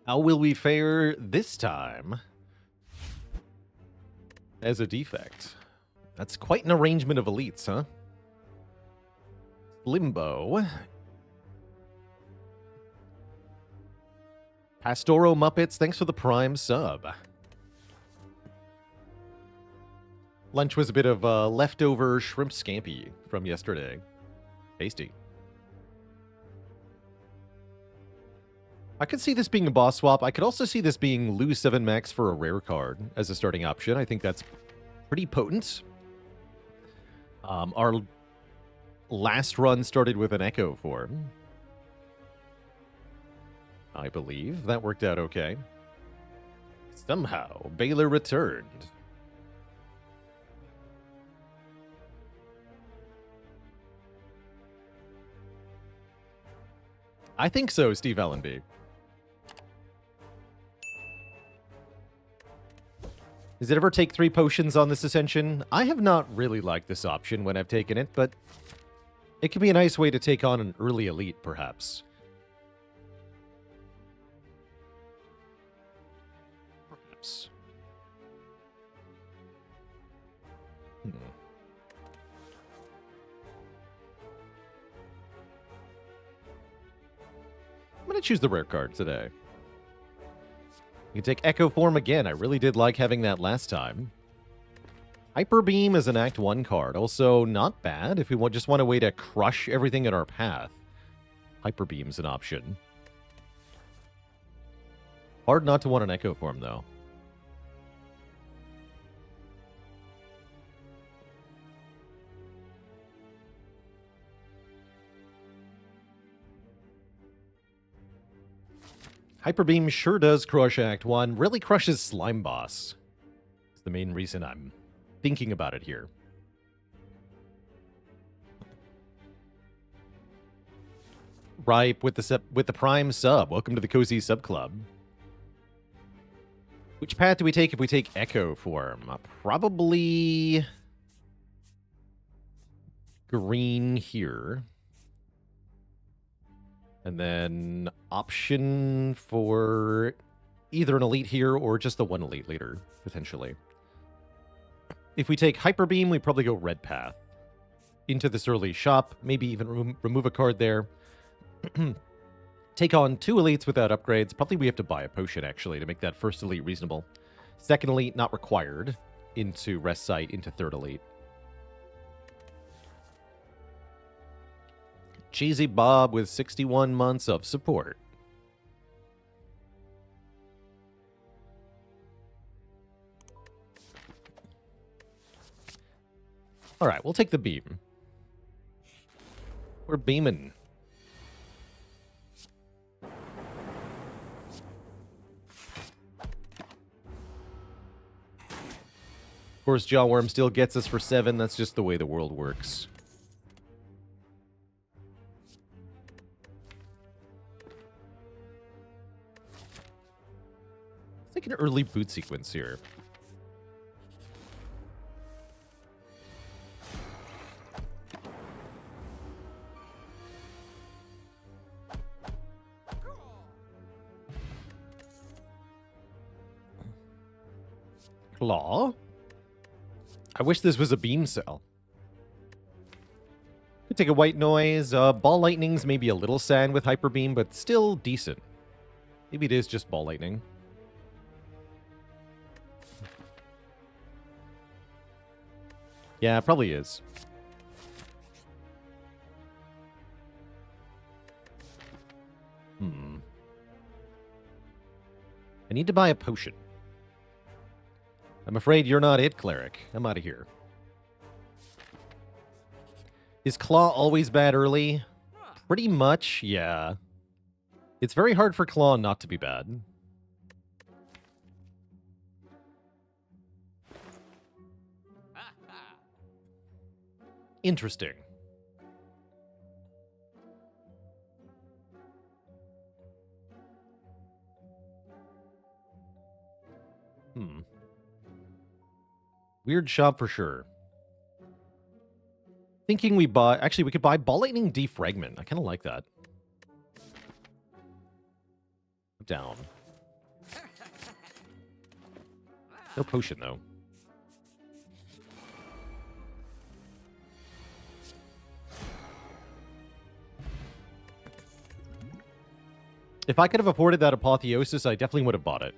How will we fare this time as a defect? That's quite an arrangement of elites, huh? Limbo. Pastoro Muppets, thanks for the Prime sub. Lunch was a bit of leftover shrimp scampi from yesterday. Tasty. I could see this being a boss swap. I could also see this being lose 7 max for a rare card as a starting option. I think that's pretty potent. Our last run started with an Echo form, I believe. That worked out okay. Somehow, Baylor returned. I think so, Steve Allenby. Does it ever take 3 potions on this Ascension? I have not really liked this option when I've taken it, but it could be a nice way to take on an early elite, perhaps. Perhaps. I'm going to choose the rare card today. You can take Echo Form again. I really did like having that last time. Hyper Beam is an Act 1 card. Also, not bad if we just want a way to crush everything in our path. Hyper Beam's an option. Hard not to want an Echo Form, though. Hyper Beam sure does crush Act 1. Really crushes Slime Boss. It's the main reason I'm thinking about it here. Ripe with the Prime sub. Welcome to the Cozy Sub Club. Which path do we take if we take Echo Form? Probably green here. And then option for either an elite here or just the one elite later, potentially. If we take Hyper Beam, we probably go red path. Into this early shop, maybe even remove a card there. Take on 2 elites without upgrades. Probably we have to buy a potion, actually, to make that first elite reasonable. Second elite, not required. Into Rest Site, into third elite. Cheesy Bob with 61 months of support. All right, we'll take the beam. We're beaming. Of course, Jawworm still gets us for 7. That's just the way the world works. It's like an early boot sequence here. Claw? I wish this was a beam cell. Could take a white noise. Ball lightning's maybe a little sad with Hyper Beam, but still decent. Maybe it is just ball lightning. Yeah, it probably is. I need to buy a potion. I'm afraid you're not it, Cleric. I'm out of here. Is Claw always bad early? Pretty much, yeah. It's very hard for Claw not to be bad. Interesting. Weird shop for sure. Thinking we buy... Actually, we could buy Ball Lightning Defragment. I kind of like that. Down. No potion, though. If I could have afforded that Apotheosis, I definitely would have bought it.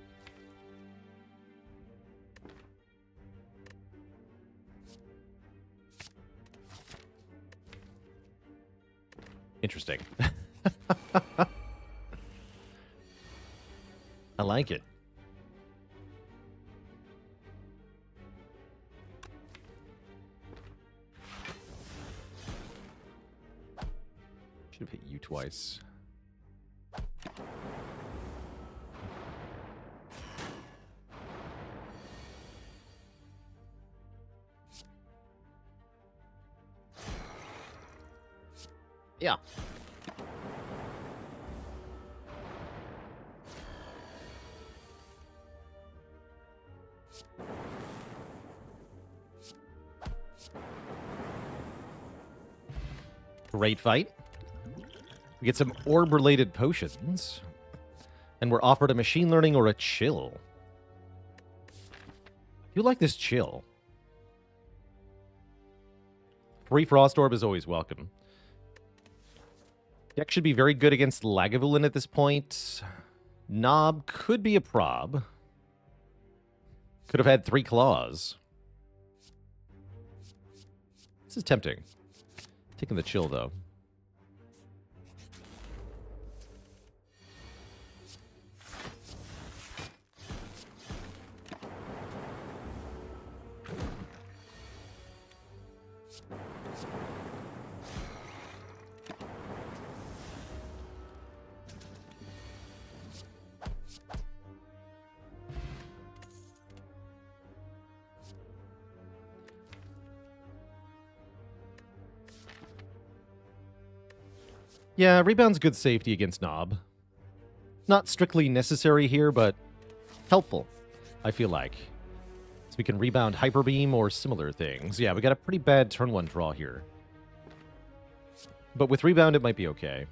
Interesting. I like it. Should have hit you twice. Yeah. Great fight. We get some orb-related potions. And we're offered a machine learning or a chill. I do like this chill. Free Frost Orb is always welcome. Deck should be very good against Lagavulin at this point. Nob could be a prob. Could have had 3 claws. This is tempting. Taking the chill, though. Yeah, Rebound's good safety against Nob. Not strictly necessary here, but helpful, I feel like. So we can Rebound Hyper Beam or similar things. Yeah, we got a pretty bad turn 1 draw here. But with Rebound, it might be okay.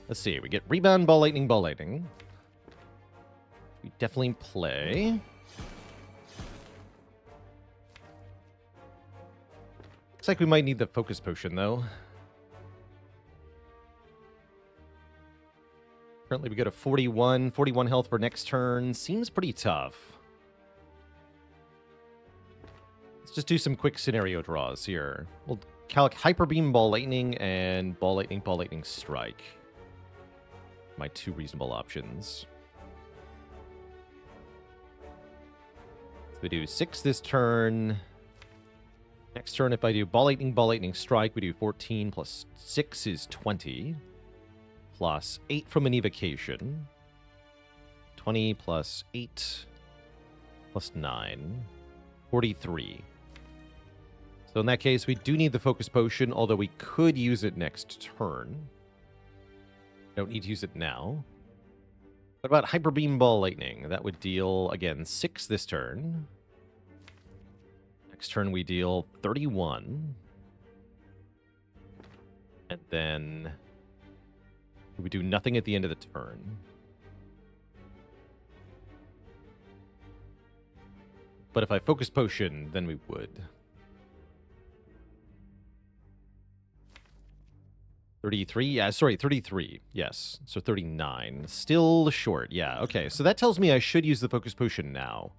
Let's see, we get Rebound, Ball Lightning, Ball Lightning. We definitely play. Looks like we might need the Focus Potion, though. Currently, we go to 41. 41 health for next turn. Seems pretty tough. Let's just do some quick scenario draws here. We'll calc Hyper Beam, Ball Lightning, and Ball Lightning, Strike. My 2 reasonable options. We do 6 this turn. Next turn, if I do Ball Lightning, Strike, we do 14 plus 6 is 20. Plus 8 from an Evocation. 20 plus 8 plus 9. 43. So in that case, we do need the Focus Potion, although we could use it next turn. Don't need to use it now. What about Hyper Beam, Ball Lightning? That would deal, again, 6 this turn. Next turn we deal 31. And then we do nothing at the end of the turn. But if I Focus Potion, then we would. 33? Yeah, sorry, 33. Yes. So 39. Still short. Yeah, okay. So that tells me I should use the Focus Potion now.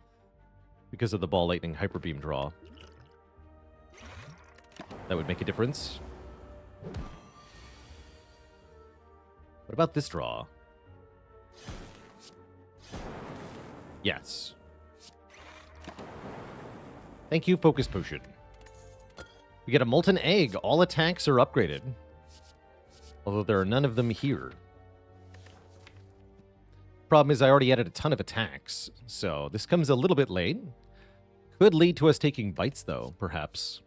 Because of the Ball Lightning Hyper Beam draw. That would make a difference. What about this draw? Yes. Thank you, Focus Potion. We get a Molten Egg. All attacks are upgraded. Although there are none of them here. Problem is I already added a ton of attacks, so this comes a little bit late. Could lead to us taking bites, though, perhaps.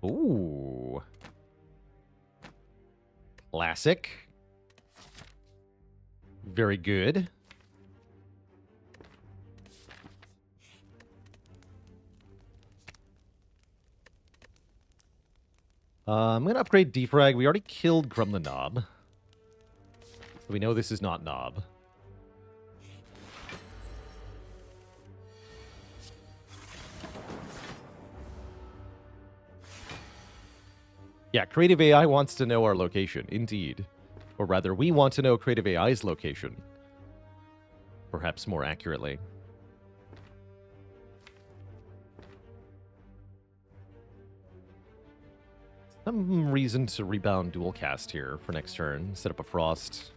Ooh. Classic. Very good. I'm going to upgrade Defrag. We already killed Gremlin Knob. So we know this is not Knob. Yeah, Creative AI wants to know our location, indeed. Or rather, we want to know Creative AI's location. Perhaps more accurately. Some reason to rebound dual cast here for next turn. Set up a Frost.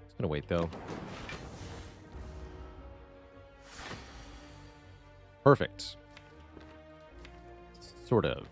Just gonna wait, though. Perfect. Sort of.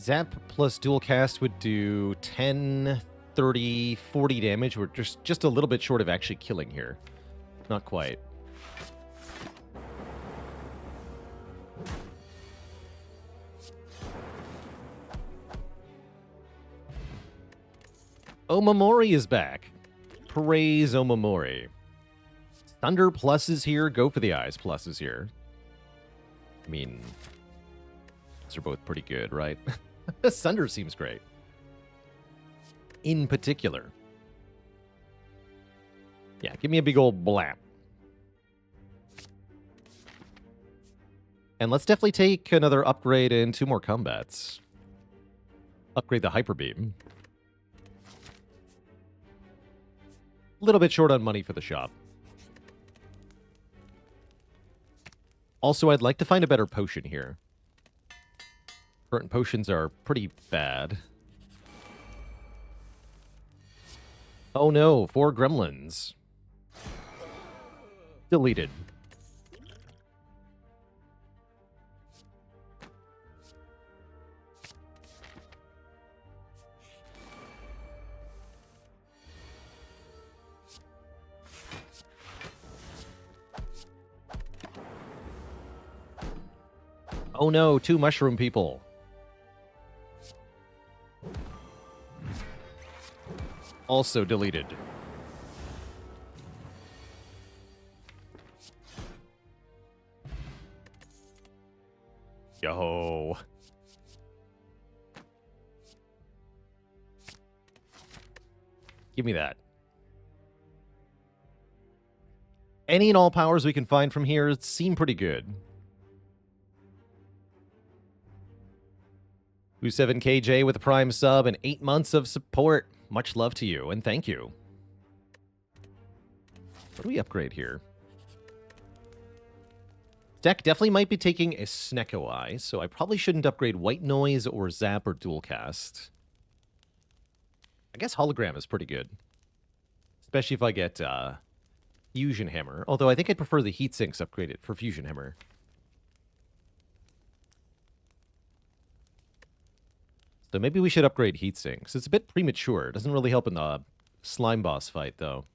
Zap plus dual cast would do 10, 30, 40 damage. We're just a little bit short of actually killing here. Not quite. Omamori is back. Praise Omamori. Thunder pluses here. Go for the eyes pluses here. I mean, these are both pretty good, right? Sunder seems great. In particular. Yeah, give me a big old blap. And let's definitely take another upgrade in 2 more combats. Upgrade the Hyper Beam. A little bit short on money for the shop. Also, I'd like to find a better potion here. Current potions are pretty bad. Oh no, 4 gremlins. Deleted. Oh no, 2 mushroom people. Also deleted. Yo. Give me that. Any and all powers we can find from here seem pretty good. U7KJ with a Prime sub and 8 months of support. Much love to you, and thank you. What do we upgrade here? Deck definitely might be taking a Snecko Eye, so I probably shouldn't upgrade White Noise or Zap or Dual Cast. I guess Hologram is pretty good. Especially if I get Fusion Hammer. Although I think I'd prefer the Heat Sinks upgraded for Fusion Hammer. So maybe we should upgrade Heat Sinks. It's a bit premature. It doesn't really help in the slime boss fight, though.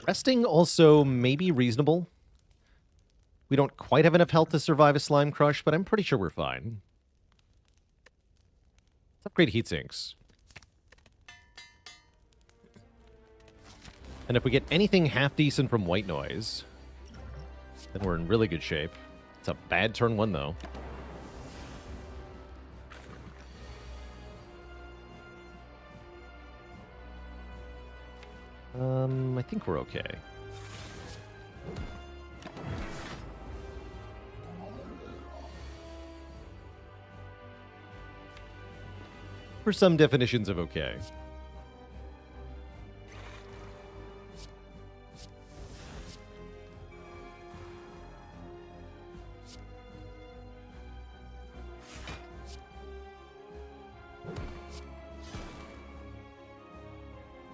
Resting also may be reasonable. We don't quite have enough health to survive a slime crush, but I'm pretty sure we're fine. Let's upgrade Heat Sinks. And if we get anything half decent from White Noise, then we're in really good shape. It's a bad turn 1, though. I think we're okay. For some definitions of okay.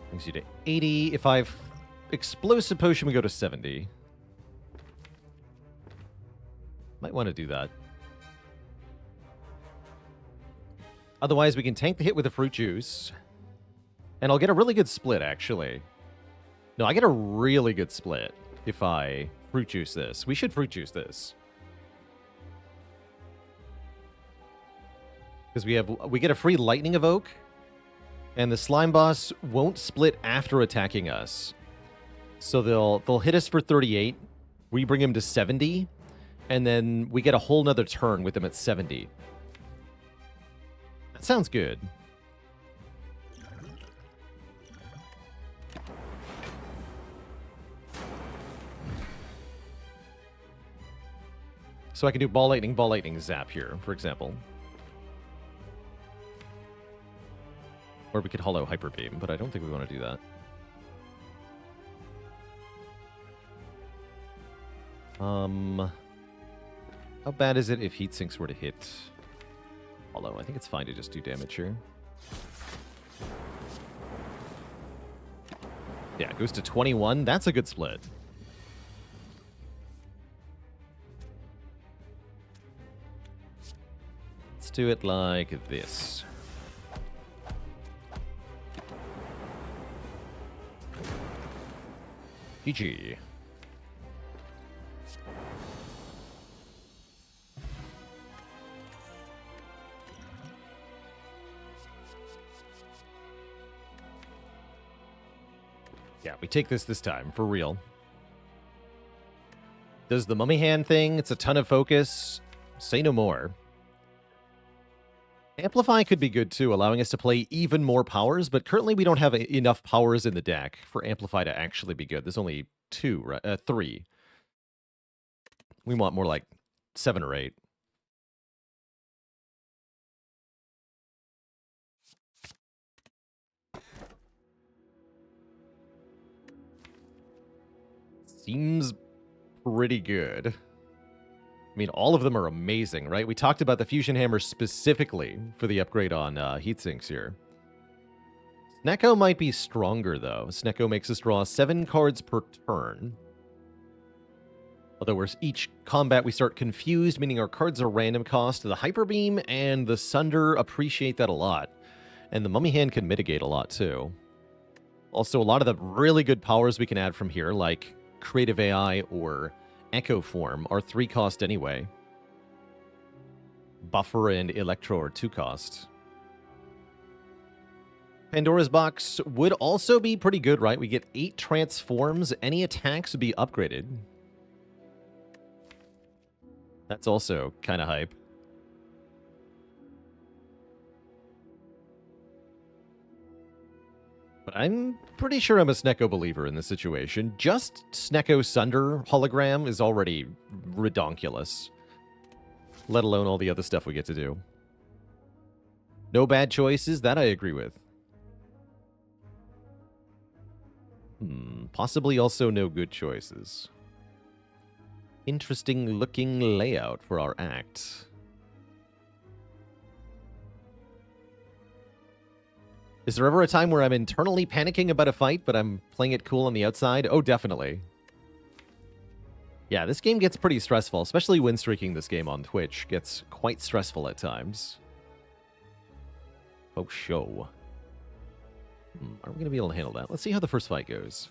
Brings you to 80. If I've Explosive Potion, we go to 70. Might want to do that. Otherwise, we can tank the hit with a fruit juice. And I'll get a really good split, actually. No, I get a really good split if I fruit juice this. We should fruit juice this. Because we get a free lightning evoke. And the slime boss won't split after attacking us. So they'll hit us for 38. We bring him to 70. And then we get a whole nother turn with him at 70. That sounds good. So I can do ball lightning, zap here, for example. Or we could hollow hyper beam, but I don't think we want to do that. How bad is it if heat sinks were to hit hollow? I think it's fine to just do damage here. Yeah, it goes to 21. That's a good split. Let's do it like this. GG. Yeah, we take this time, for real. Does the mummy hand thing, it's a ton of focus. Say no more. Amplify could be good too, allowing us to play even more powers, but currently we don't have enough powers in the deck for Amplify to actually be good. There's only 3. We want more like 7 or 8. Seems pretty good. I mean, all of them are amazing, right? We talked about the Fusion Hammer specifically for the upgrade on heatsinks here. Snecko might be stronger, though. Snecko makes us draw 7 cards per turn. Although each combat we start confused, meaning our cards are random cost. The Hyper Beam and the Sunder appreciate that a lot. And the Mummy Hand can mitigate a lot, too. Also, a lot of the really good powers we can add from here, like Creative AI or Echo Form, are 3 cost anyway. Buffer and Electro are 2 cost. Pandora's Box would also be pretty good, right? We get 8 transforms. Any attacks would be upgraded. That's also kind of hype. But I'm pretty sure I'm a Snecko believer in this situation. Just Snecko Sunder hologram is already redonkulous. Let alone all the other stuff we get to do. No bad choices, that I agree with. Possibly also no good choices. Interesting looking layout for our act. Is there ever a time where I'm internally panicking about a fight, but I'm playing it cool on the outside? Oh, definitely. Yeah, this game gets pretty stressful, especially win streaking this game on Twitch. Gets quite stressful at times. Oh, show. Are we going to be able to handle that? Let's see how the first fight goes.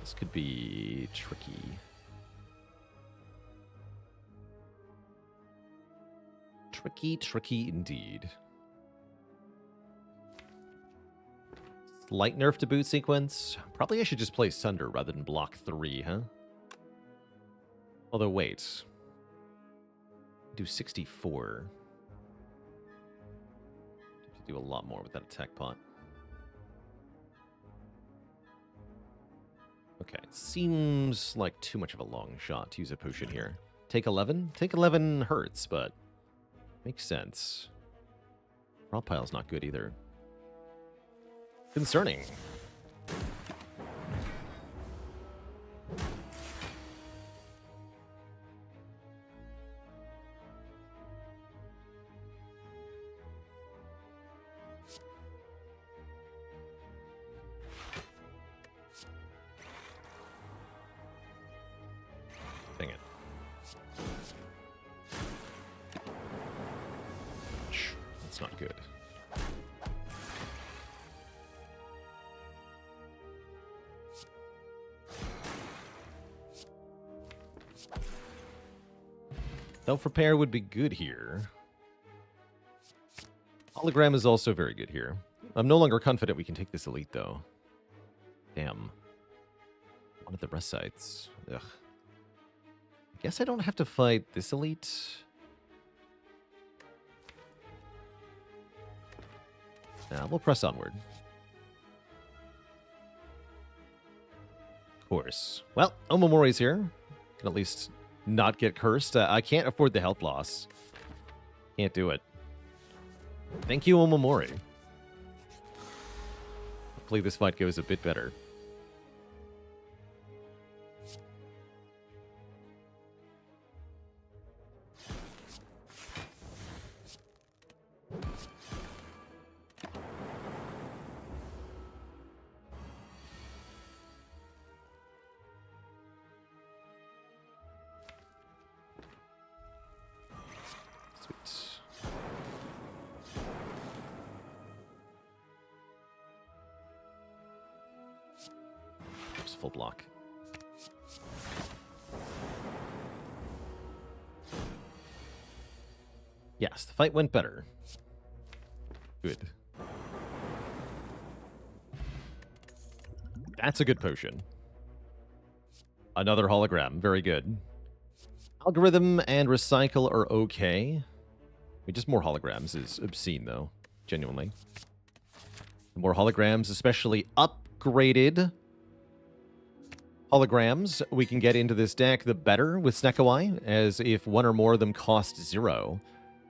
This could be tricky. Tricky indeed. Slight nerf to boot sequence. Probably I should just play Sunder rather than block 3, huh? Although, wait. Do 64. Do a lot more with that attack pot. Okay, seems like too much of a long shot to use a potion here. Take 11? Take 11 hurts, but makes sense. Raw pile's not good either. Concerning. Dang it. That's not good. Self-repair would be good here. Hologram is also very good here. I'm no longer confident we can take this elite, though. Damn. One of the rest sites. Ugh. I guess I don't have to fight this elite. Nah, we'll press onward. Of course. Well, Omamori's here. Can at least not get cursed. I can't afford the health loss. Can't do it. Thank you, Omamori. Hopefully this fight goes a bit better. Full block. Yes, the fight went better. Good. That's a good potion. Another hologram. Very good. Algorithm and recycle are okay. I mean, just more holograms is obscene, though. Genuinely. The more holograms, especially upgraded holograms we can get into this deck, the better with Snekawai, as if one or more of them cost 0,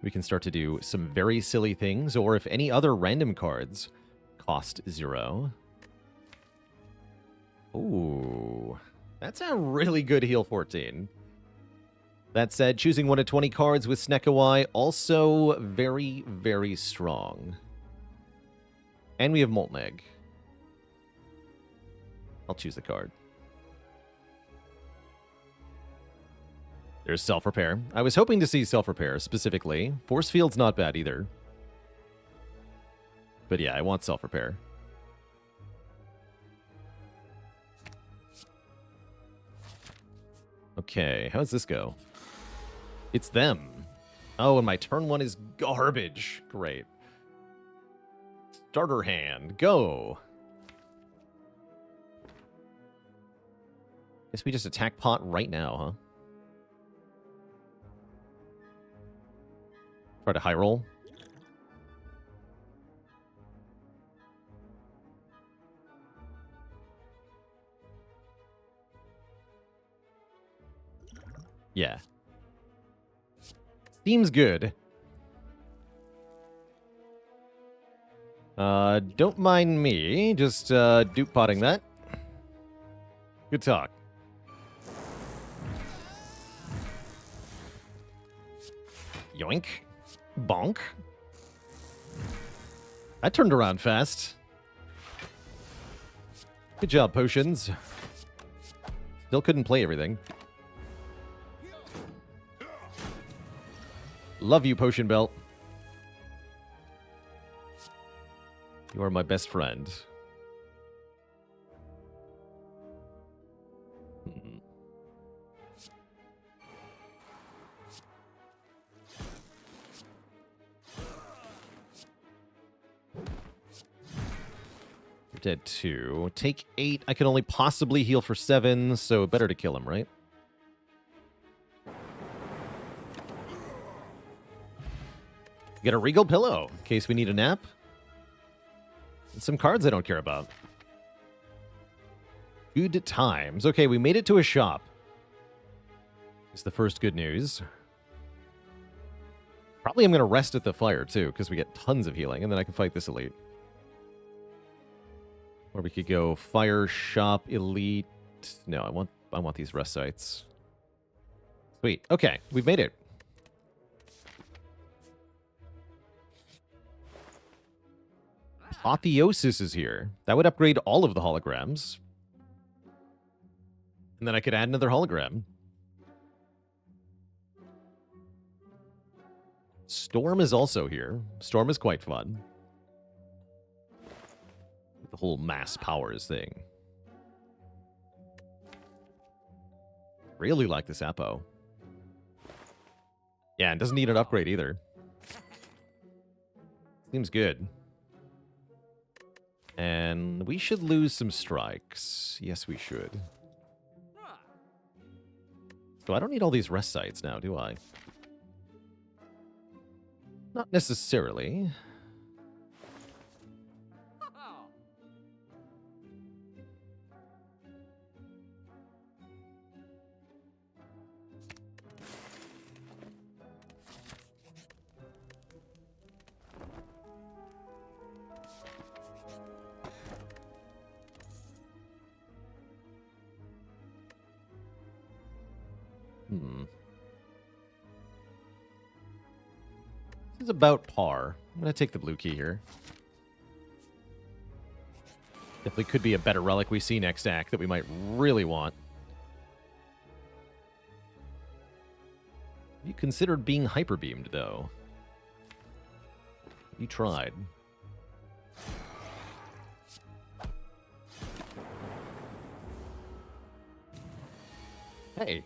we can start to do some very silly things, or if any other random cards cost 0. Ooh, that's a really good heal 14. That said, choosing 1 of 20 cards with Snekawai, also very, very strong. And we have Molten Egg. I'll choose the card. There's Self-Repair. I was hoping to see Self-Repair, specifically. Force Field's not bad, either. But yeah, I want Self-Repair. Okay, how does this go? It's them. Oh, and my turn 1 is garbage. Great. Starter hand. Go. Guess we just attack pot right now, huh? Try to high roll. Yeah. Seems good. Don't mind me. Just, dupe potting that. Good talk. Yoink. Bonk. I turned around fast. Good job, potions. Still couldn't play everything. Love you, Potion Belt. You are my best friend. Dead 2. Take 8. I can only possibly heal for 7, so better to kill him, right? Get a Regal Pillow, in case we need a nap. And some cards I don't care about. Good times. Okay, we made it to a shop. It's the first good news. Probably I'm going to rest at the fire, too, because we get tons of healing, and then I can fight this elite. Or we could go fire, shop, elite. No, I want these rest sites. Sweet. Okay, we've made it. Apotheosis is here. That would upgrade all of the holograms. And then I could add another hologram. Storm is also here. Storm is quite fun. The whole mass powers thing. Really like this Apo. Yeah, and doesn't need an upgrade either. Seems good. And we should lose some strikes. Yes, we should. So I don't need all these rest sites now, do I? Not necessarily. This is about par. I'm going to take the blue key here. Definitely could be a better relic we see next act that we might really want. You considered being hyper-beamed, though. You tried. Hey.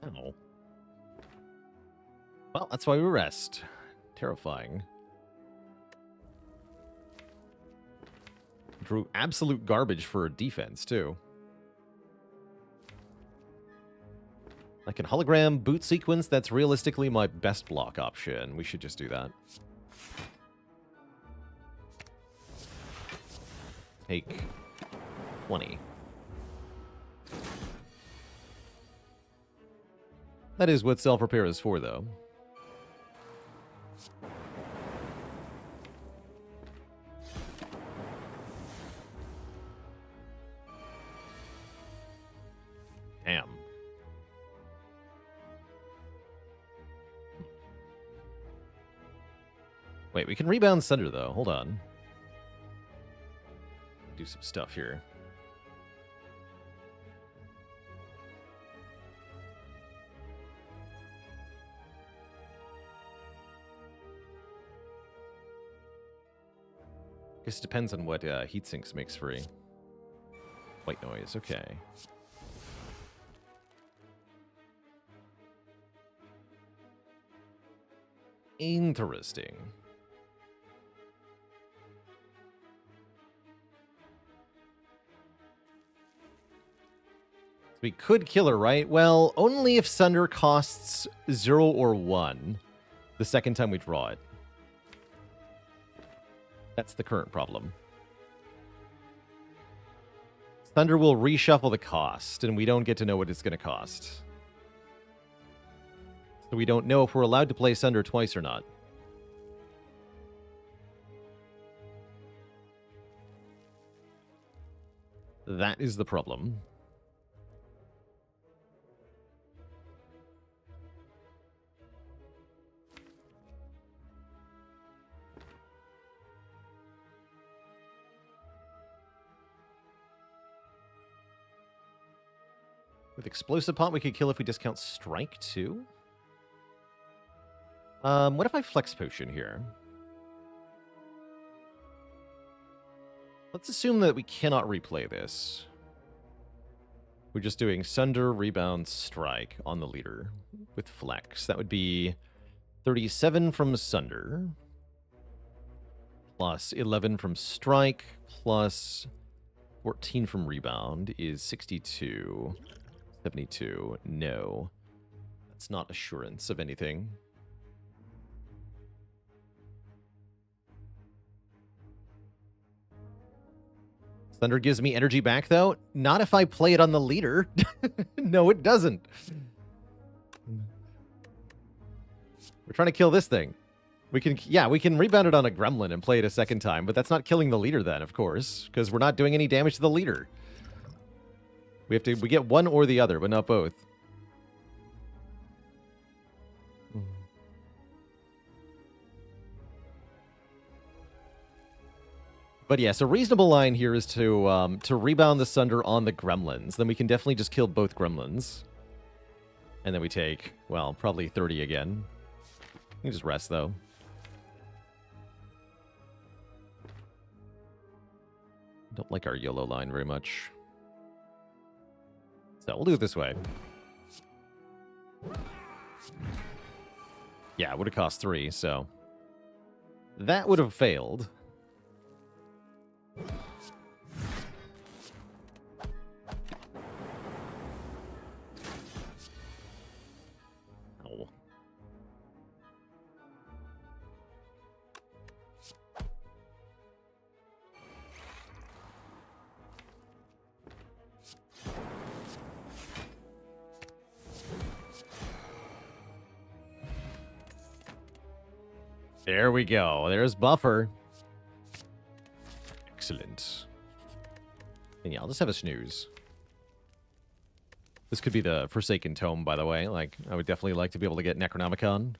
Ow. Well, that's why we rest. Terrifying. Drew absolute garbage for defense, too. Like an hologram boot sequence, that's realistically my best block option. We should just do that. Take 20. That is what self-repair is for, though. Damn. Wait, we can rebound Sunder, though. Hold on. Do some stuff here. Guess it depends on what heatsinks makes free. White noise, okay. Interesting. We could kill her, right? Well, only if Sunder costs 0 or 1 the second time we draw it. That's the current problem. Sunder will reshuffle the cost, and we don't get to know what it's going to cost. So we don't know if we're allowed to play Sunder twice or not. That is the problem. With Explosive Pot, we could kill if we discount Strike, too. What if I Flex Potion here? Let's assume that we cannot replay this. We're just doing Sunder, Rebound, Strike on the leader with Flex. That would be 37 from Sunder, plus 11 from Strike, plus 14 from Rebound is 62. 72. No. That's not assurance of anything. Thunder gives me energy back, though. Not if I play it on the leader. No, it doesn't. We're trying to kill this thing. We can rebound it on a gremlin and play it a second time, but that's not killing the leader then, of course, because we're not doing any damage to the leader. We get one or the other, but not both. But yes, a reasonable line here is to rebound the Sunder on the gremlins. Then we can definitely just kill both gremlins. And then we take, well, probably 30 again. You can just rest, though. Don't like our YOLO line very much. So we'll do it this way. Yeah, it would have cost 3, so... that would have failed. Oh. There we go. There's buffer. Excellent. And yeah, I'll just have a snooze. This could be the Forsaken Tome, by the way. Like, I would definitely like to be able to get Necronomicon.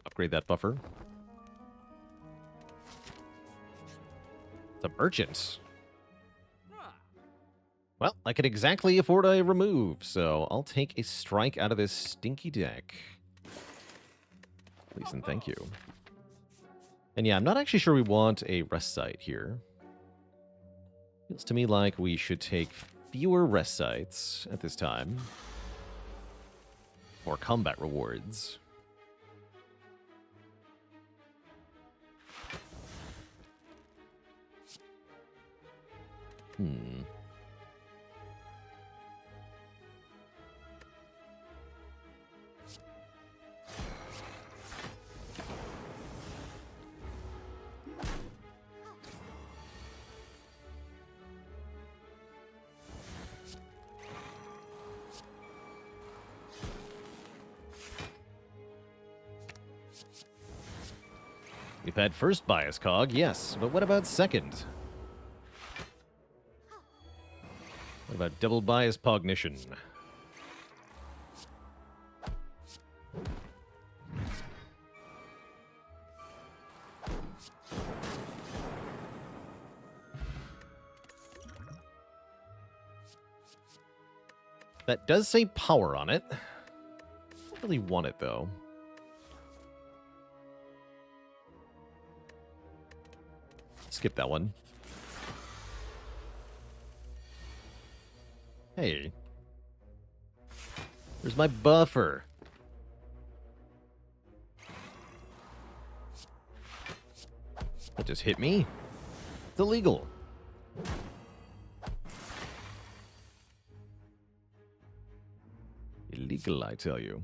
Upgrade that buffer. The Merchant. Well, I can exactly afford a remove, so I'll take a strike out of this stinky deck. Please and thank you. And yeah, I'm not actually sure we want a rest site here. Feels to me like we should take fewer rest sites at this time. Or combat rewards. We've had first bias cog, yes, but what about second? What about double bias cognition? That does say power on it. I don't really want it, though. Skip that one. Hey. Where's my buffer? That just hit me. It's illegal. Illegal, I tell you.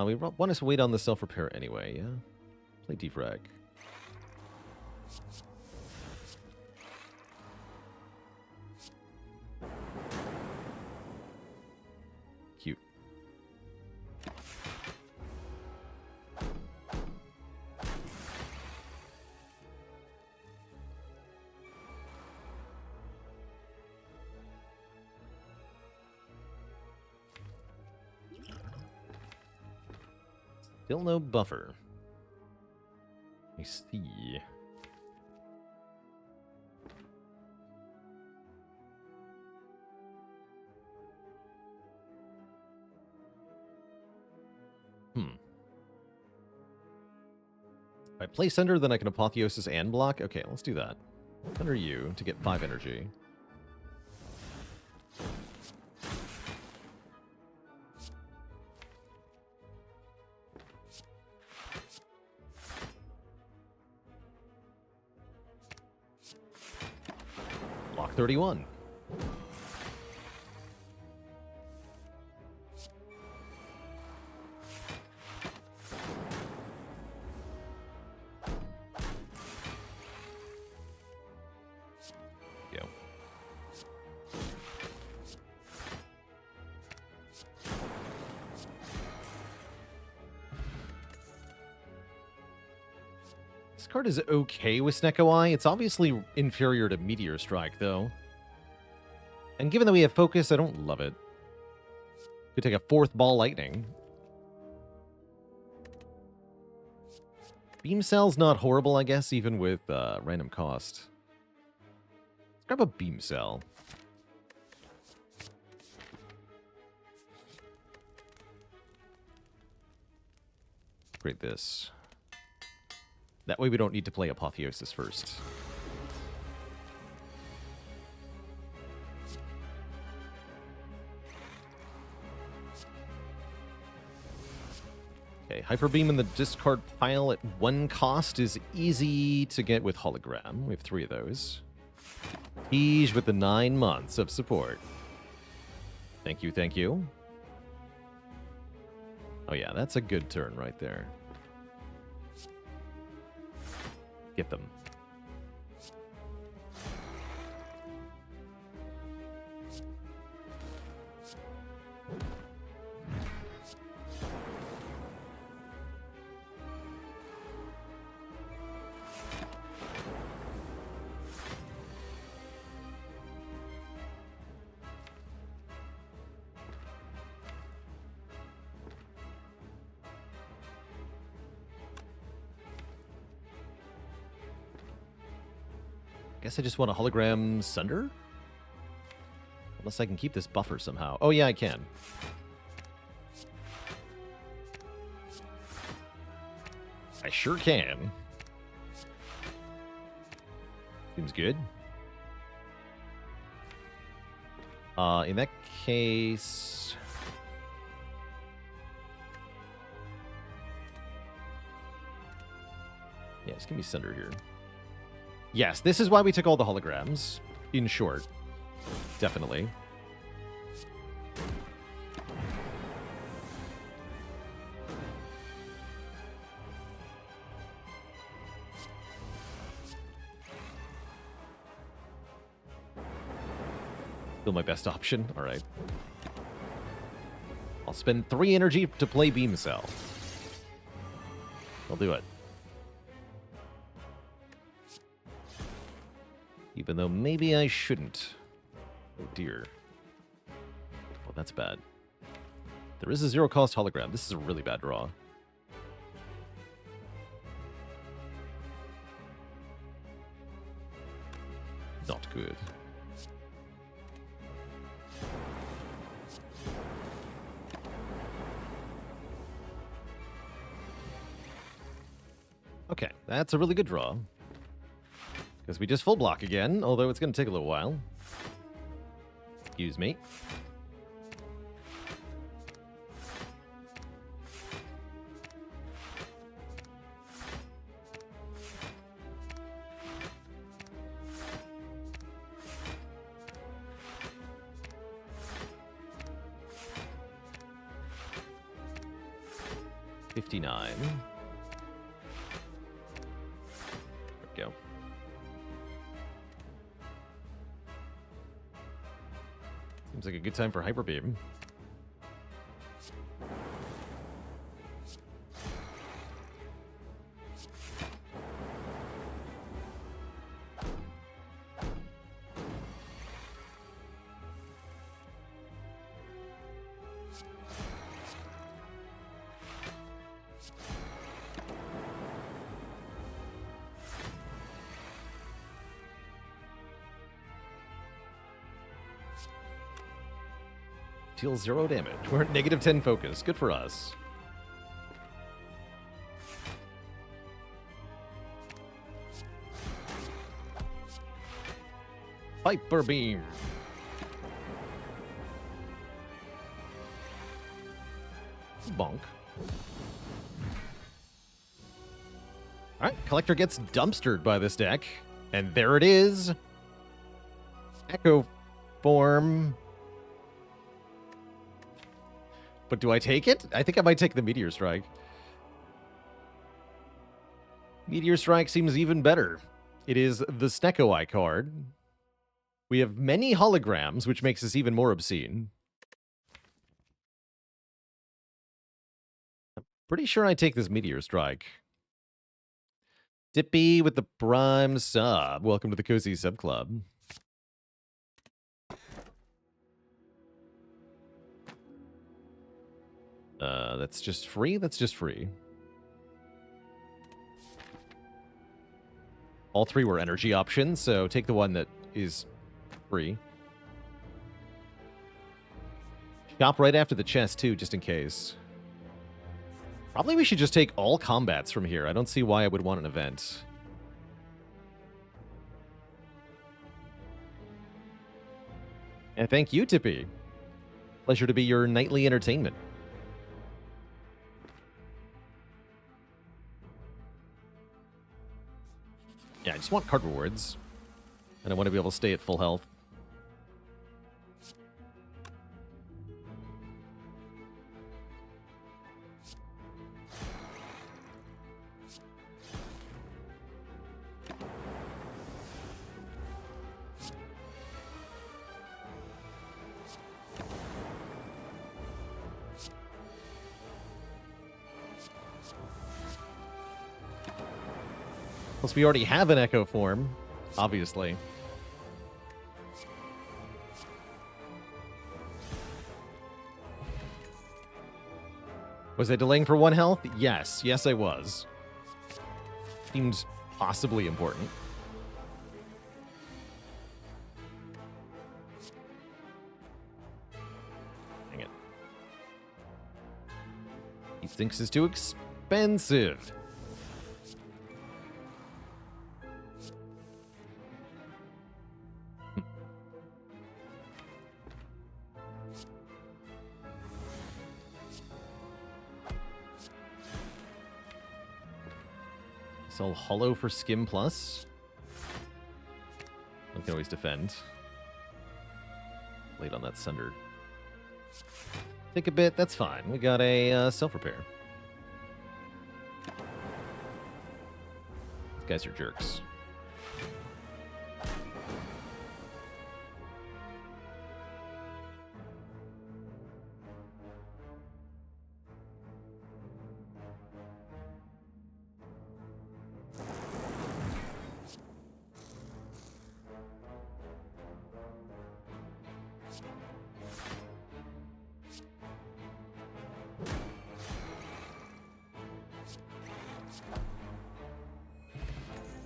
We want us to wait on the self-repair anyway, yeah? Play defrag. Cute. Still no buffer. I see. If I play Sender, then I can Apotheosis and block? Okay, let's do that. Sender you to get 5 energy. Block 31. Go. This card is okay with Snecko Eye. It's obviously inferior to Meteor Strike, though. And given that we have focus, I don't love it. Could take a 4th Ball Lightning. Beam cell's not horrible, I guess, even with random cost. Let's grab a beam cell. Upgrade this. That way we don't need to play Apotheosis first. Okay, Hyper Beam in the discard pile at 1 cost is easy to get with Hologram. We have 3 of those. Siege with the 9 months of support. Thank you, thank you. Oh yeah, that's a good turn right there. Get them. Guess I just want a hologram Sunder? Unless I can keep this buffer somehow. Oh yeah, I can. I sure can. Seems good. In that case... Yeah, just give me Sunder here. Yes, this is why we took all the holograms, in short. Definitely. Still my best option. All right. I'll spend 3 energy to play Beam Cell. I'll do it. Even though maybe I shouldn't. Oh dear. Well, that's bad. There is a 0-cost hologram. This is a really bad draw. Not good. Okay, that's a really good draw. Because we just full block again, although it's going to take a little while. Excuse me. $59. There we go. Seems like a good time for Hyper Beam. Deals 0 damage. We're at -10 focus. Good for us. Hyper Beam. Bonk. Alright, Collector gets dumpstered by this deck. And there it is. Echo Form. But do I take it? I think I might take the Meteor Strike. Meteor Strike seems even better. It is the Snecko-Eye card. We have many holograms, which makes us even more obscene. I'm pretty sure I take this Meteor Strike. Dippy with the Prime sub. Welcome to the Cozy Sub Club. That's just free? That's just free. All three were energy options, so take the one that is free. Shop right after the chest, too, just in case. Probably we should just take all combats from here. I don't see why I would want an event. And thank you, Tippy. Pleasure to be your nightly entertainment. Yeah, I just want card rewards. And I want to be able to stay at full health. Plus, we already have an Echo form, obviously. Was I delaying for 1 health? Yes. Yes, I was. Seems possibly important. Dang it. He thinks it's too expensive. Sell Hollow for Skim Plus. I can always defend. Late on that Sunder. Take a bit, that's fine. We got a self-repair. These guys are jerks.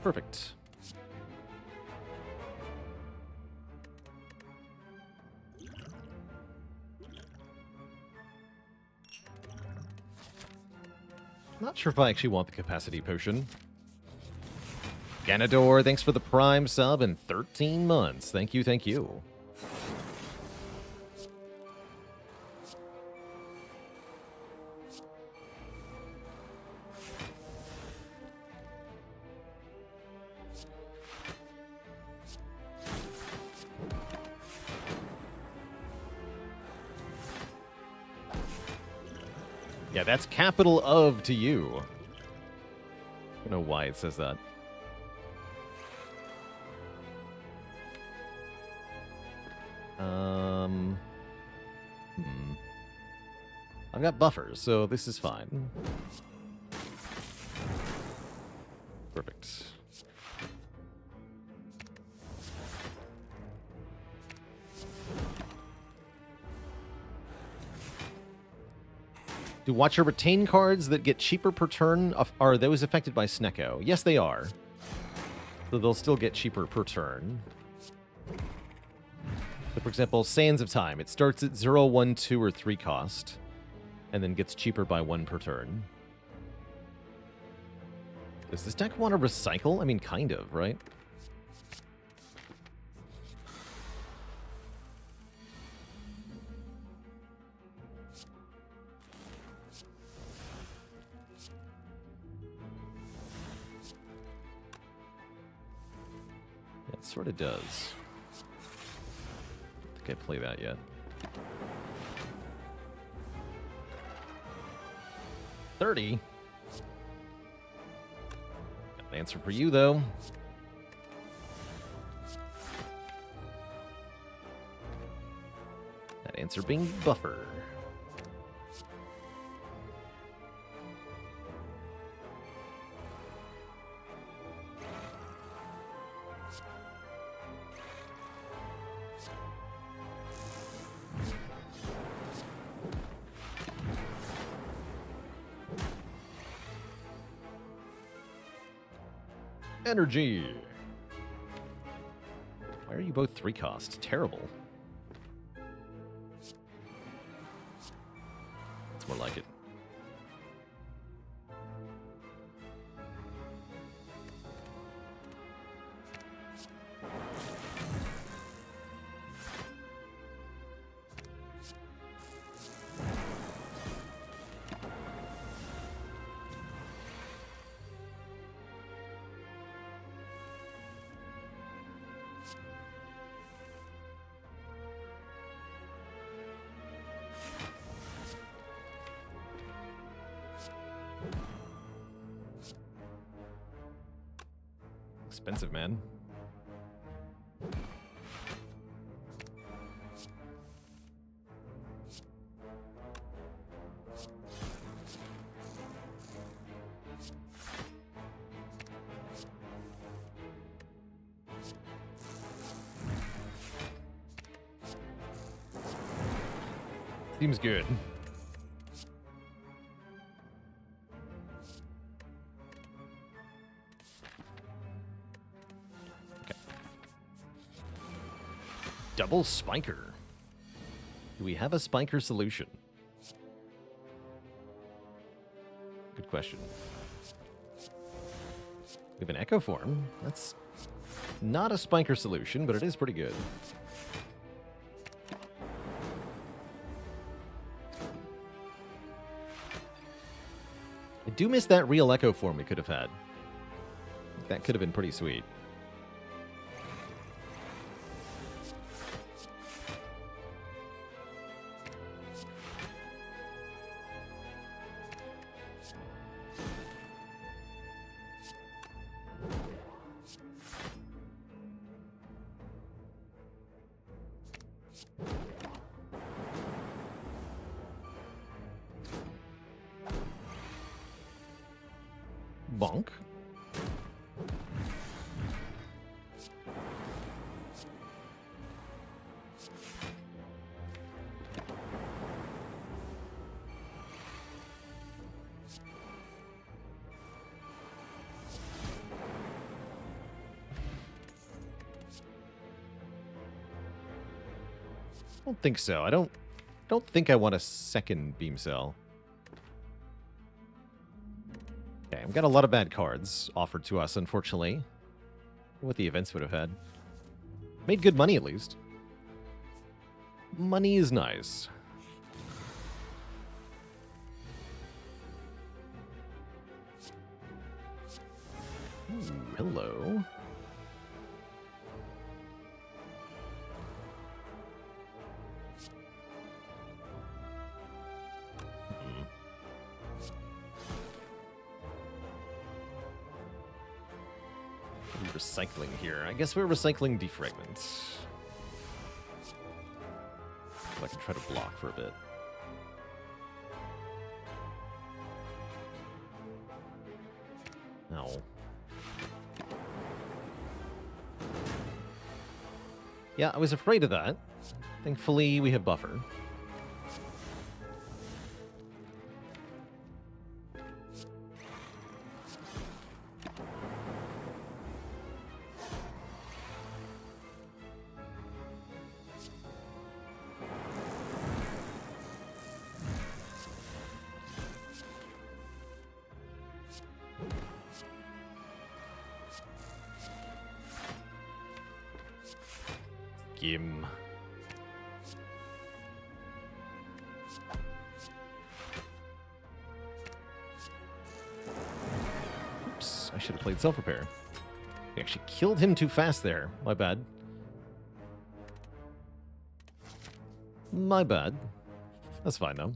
Perfect. Not sure if I actually want the capacity potion. Ganador, thanks for the Prime sub in 13 months. Thank you, thank you. Yeah, that's capital of to you. I don't know why it says that. I've got buffers, so this is fine. Perfect. Do Watcher retain cards that get cheaper per turn? Are those affected by Snecko? Yes, they are. So they'll still get cheaper per turn. So for example, Sands of Time. It starts at 0, 1, 2, or 3 cost, and then gets cheaper by 1 per turn. Does this deck want to recycle? I mean, kind of, right? It sort of does. I don't think I play that yet. 30. Got an answer for you, though. That answer being Buffer. Energy. Why are you both 3 cost? Terrible. It's more like it. Expensive, man. Seems good. Double Spiker. Do we have a Spiker solution? Good question. We have an Echo Form. That's not a Spiker solution, but it is pretty good. I do miss that real Echo Form we could have had. That could have been pretty sweet. Bonk. I don't think so. I don't think I want a second beam cell. Okay, I've got a lot of bad cards offered to us, unfortunately. What the events would have had. Made good money, at least. Money is nice. Ooh, hello. Recycling here. I guess we're recycling defragments. I can try to block for a bit. No. Yeah, I was afraid of that. Thankfully, we have buffer. Gim. Oops, I should have played self-repair. We actually killed him too fast there. My bad. My bad. That's fine, though.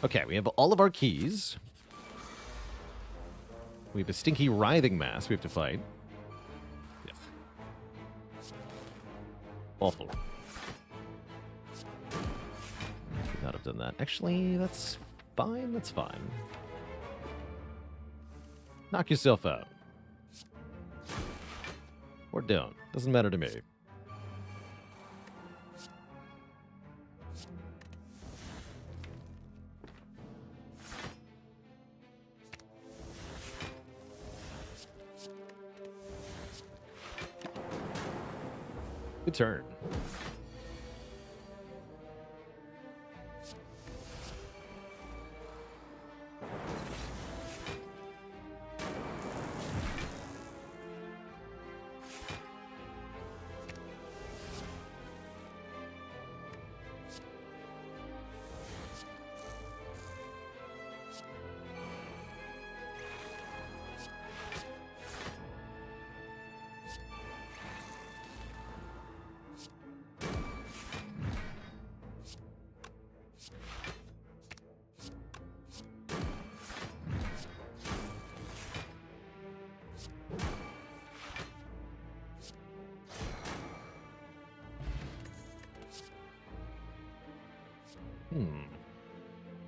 Okay, we have all of our keys. We have a stinky writhing mass we have to fight. Yes. Awful. Could not have done that. Actually, that's fine. That's fine. Knock yourself out. Or don't. Doesn't matter to me. Good turn.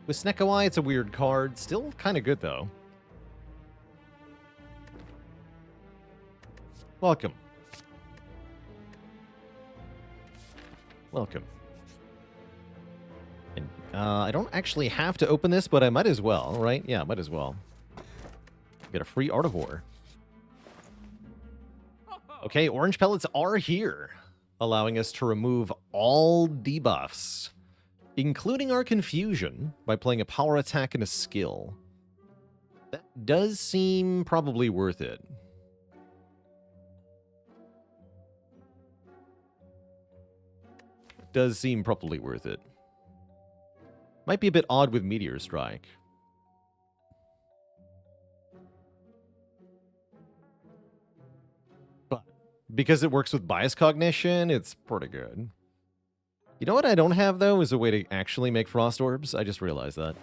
With Snekawai, it's a weird card. Still kind of good, though. Welcome. Welcome. And I don't actually have to open this, but I might as well, right? Yeah, might as well. Get a free Artivore. Okay, orange pellets are here, allowing us to remove all debuffs, including our confusion, by playing a power attack and a skill. That does seem probably worth it. Does seem probably worth it. Might be a bit odd with Meteor Strike. But because it works with bias cognition, it's pretty good. You know what I don't have, though, is a way to actually make Frost Orbs. I just realized that.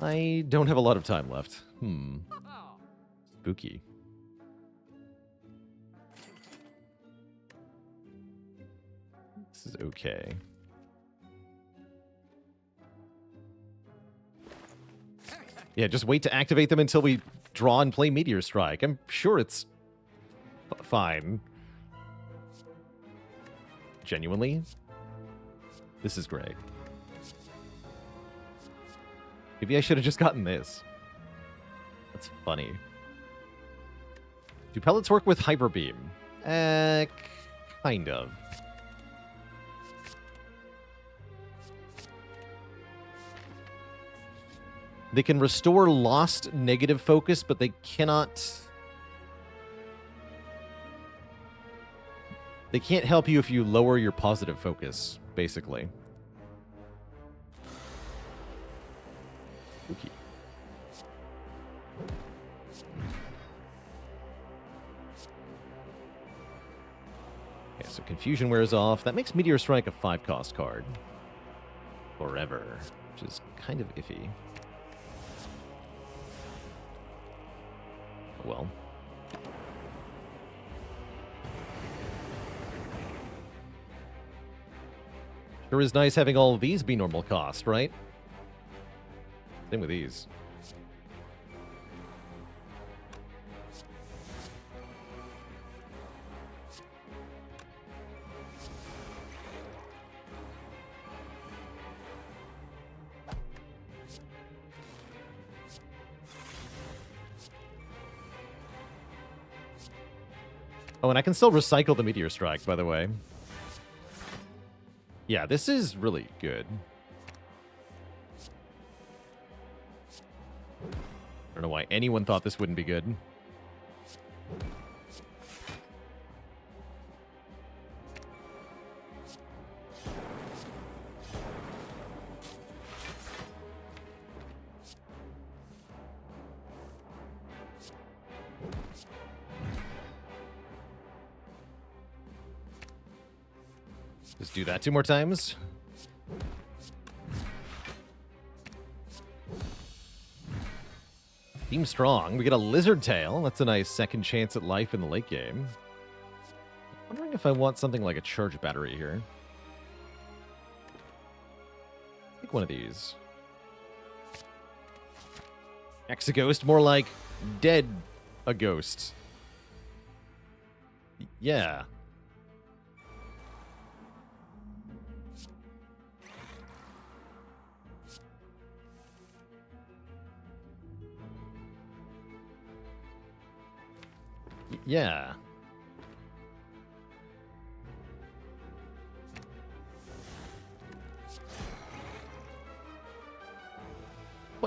I don't have a lot of time left. Spooky. This is okay. Yeah, just wait to activate them until we draw and play Meteor Strike. I'm sure it's fine. Genuinely. This is great. Maybe I should have just gotten this. That's funny. Do pellets work with Hyper Beam? Kind of. They can restore lost negative focus, but they cannot... They can't help you if you lower your positive focus, basically. Spooky. Okay, so Confusion wears off. That makes Meteor Strike a 5-cost card. Forever, which is kind of iffy. Well. Sure is nice having all of these be normal cost, right? Same with these. Oh, and I can still recycle the Meteor Strike, by the way. Yeah, this is really good. I don't know why anyone thought this wouldn't be good. Just do that 2 more times. Team strong. We get a Lizard Tail. That's a nice second chance at life in the late game. Wondering if I want something like a charge battery here. Take one of these. Exaghost, more like dead a ghost. Yeah. Yeah.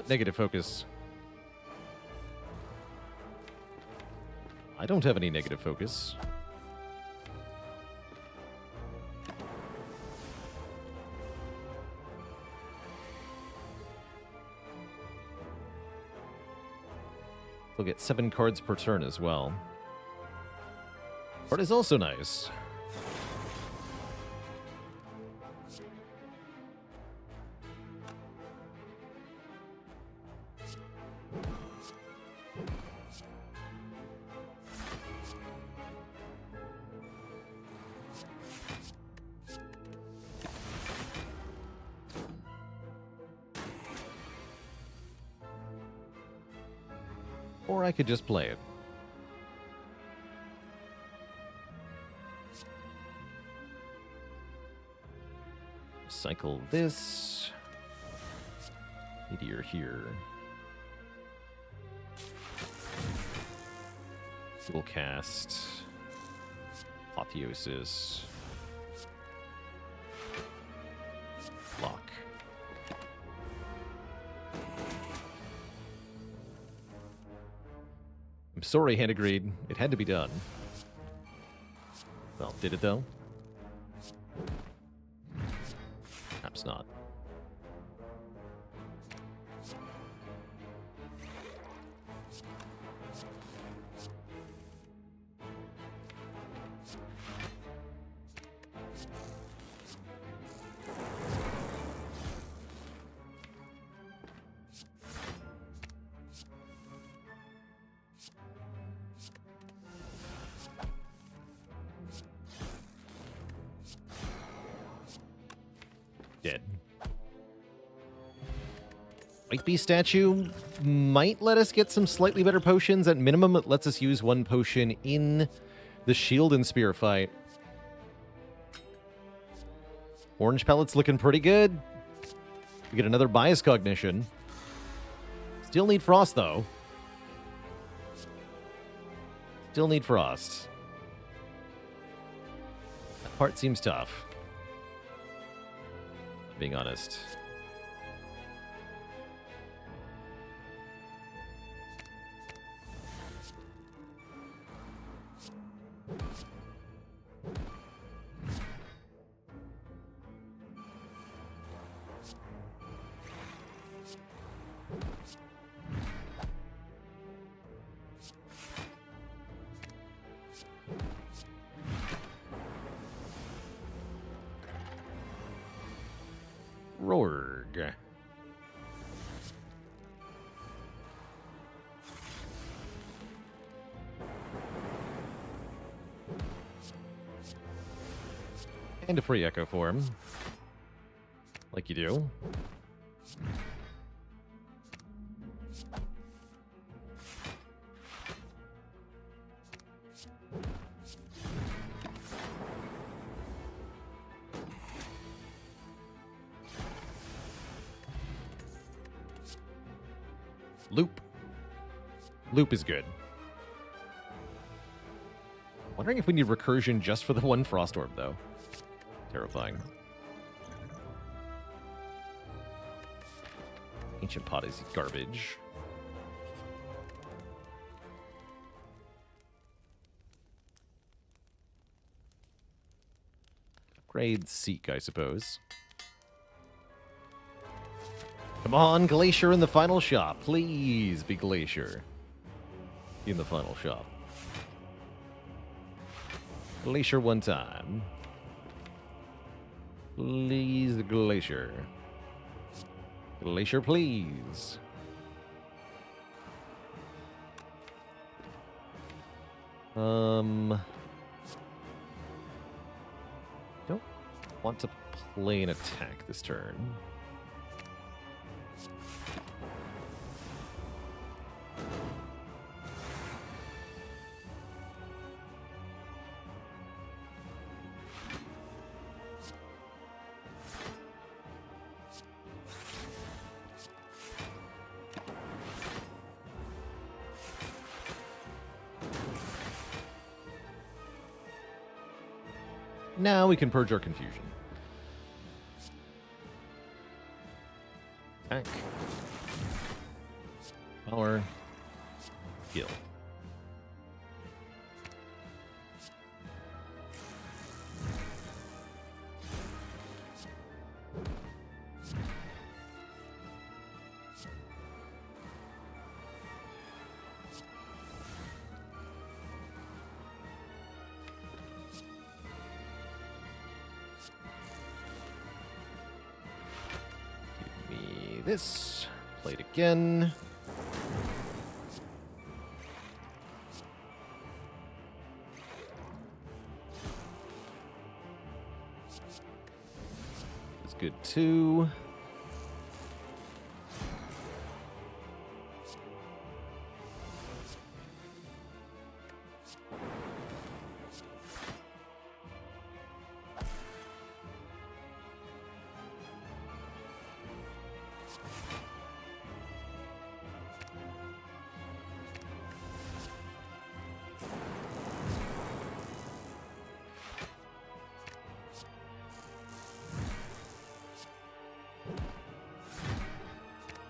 What negative focus? I don't have any negative focus. We'll get 7 cards per turn as well. Art is also nice. Or I could just play it. Cycle this. Meteor here. We'll cast Apotheosis. Lock. I'm sorry, Hand agreed. It had to be done. Well, did it though? Perhaps not. Dead. White Beast statue might let us get some slightly better potions. At minimum, it lets us use 1 potion in the shield and spear fight. Orange pellet's looking pretty good. We get another bias cognition. Still need frost, though. Still need frost. That part seems tough. Being honest. Rorg. And a free echo form. Like you do. Loop. Loop is good. Wondering if we need recursion just for the 1 Frost Orb, though. Terrifying. Ancient Pot is garbage. Upgrade Seek, I suppose. Come on, Glacier in the final shop. Please be Glacier in the final shop. Glacier 1 time. Please, Glacier. Glacier, please. Don't want to play an attack this turn. Now we can purge our confusion. Attack. Power. Skill. This. Play it again. It's good too.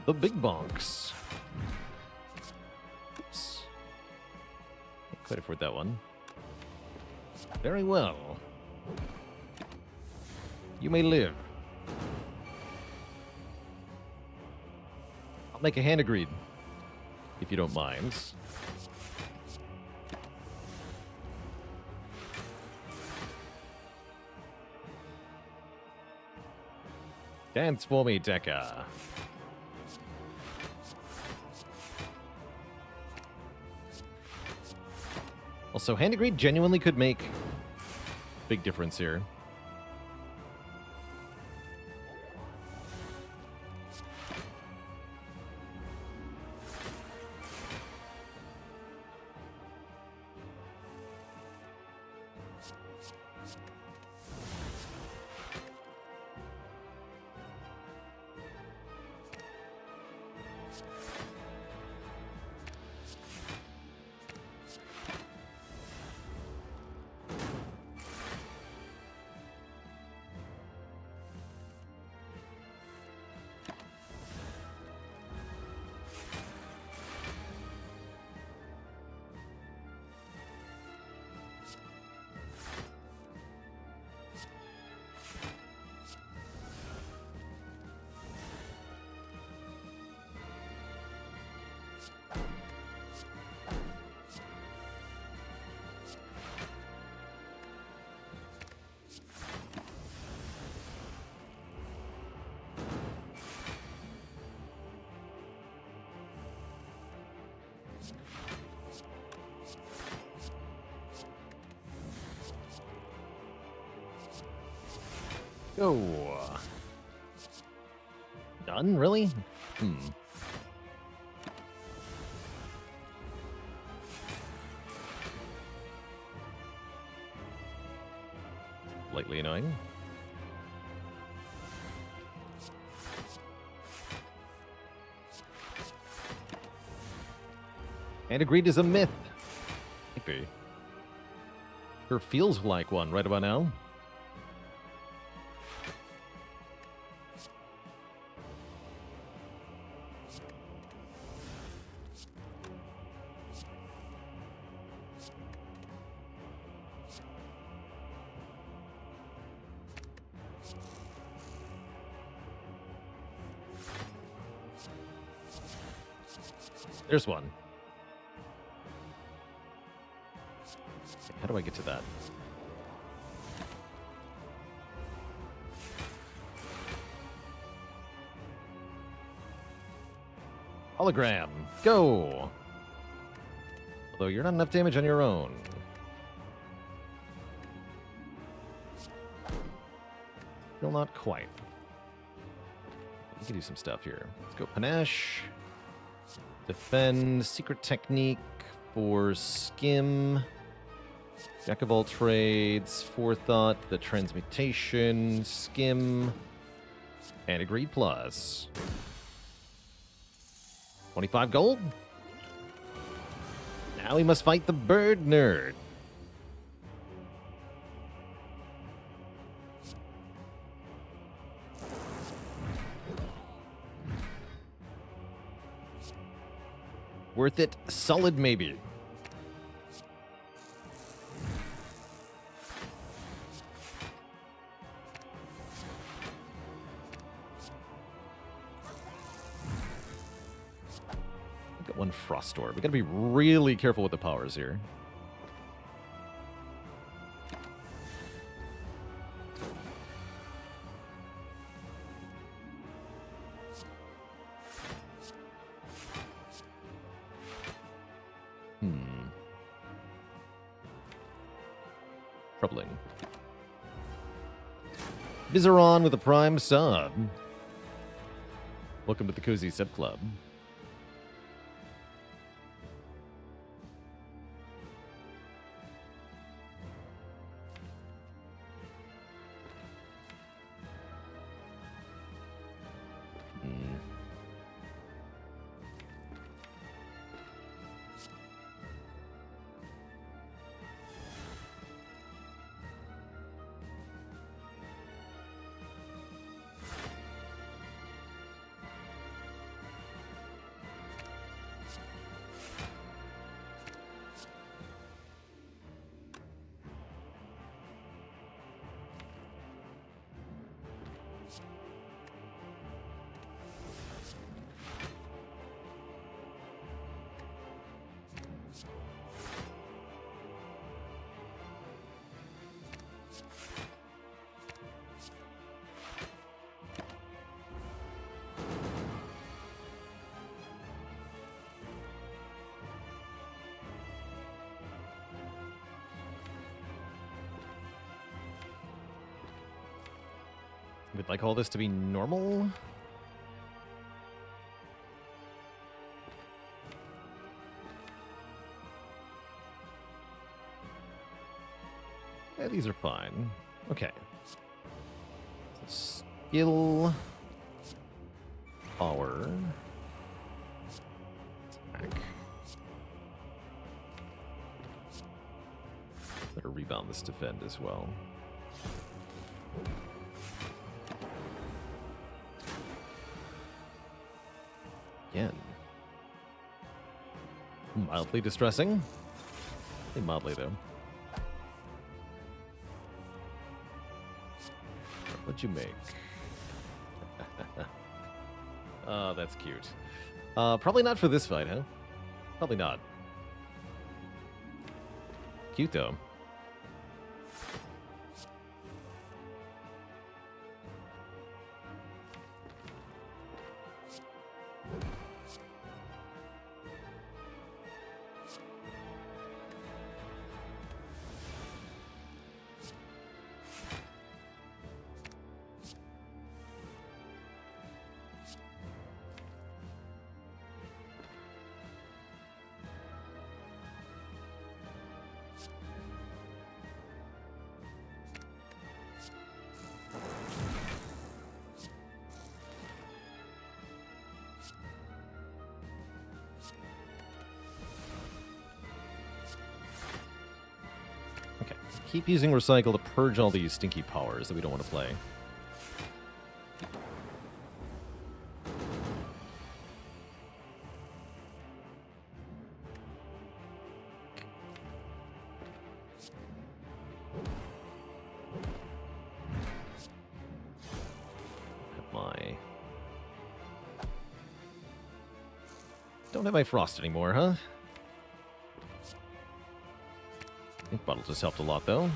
The big bonks. Oops. Can't quite afford that one. Very well. You may live. I'll make a hand agreed, if you don't mind. Dance for me, Deca. Also, hand agreed genuinely could make a big difference here. Go. Done? Really? Lightly annoying. And agreed is a myth. Maybe. Sure feels like one right about now. There's one. How do I get to that? Hologram, go! Although you're not enough damage on your own. Still not quite. We can do some stuff here. Let's go Panache. Defend, Secret Technique for Skim, Jack of all trades, Forethought, the Transmutation, Skim, and Agreed Plus. 25 gold. Now we must fight the bird nerd. Worth it? Solid maybe. Got one Frost Orb. We gotta be really careful with the powers here. Troubling. Vizeron with a Prime sub. Welcome to the Cozy Sub Club. Would like all this to be normal? Yeah, these are fine. Okay. So skill. Power. Attack. Better rebound this defend as well. Again. Mildly distressing. Only mildly, though. What'd you make? Oh, that's cute. Probably not for this fight, huh? Probably not. Cute, though. Keep using Recycle to purge all these stinky powers that we don't want to play. Don't have my Frost anymore, huh? Ink Bottle just helped a lot, though.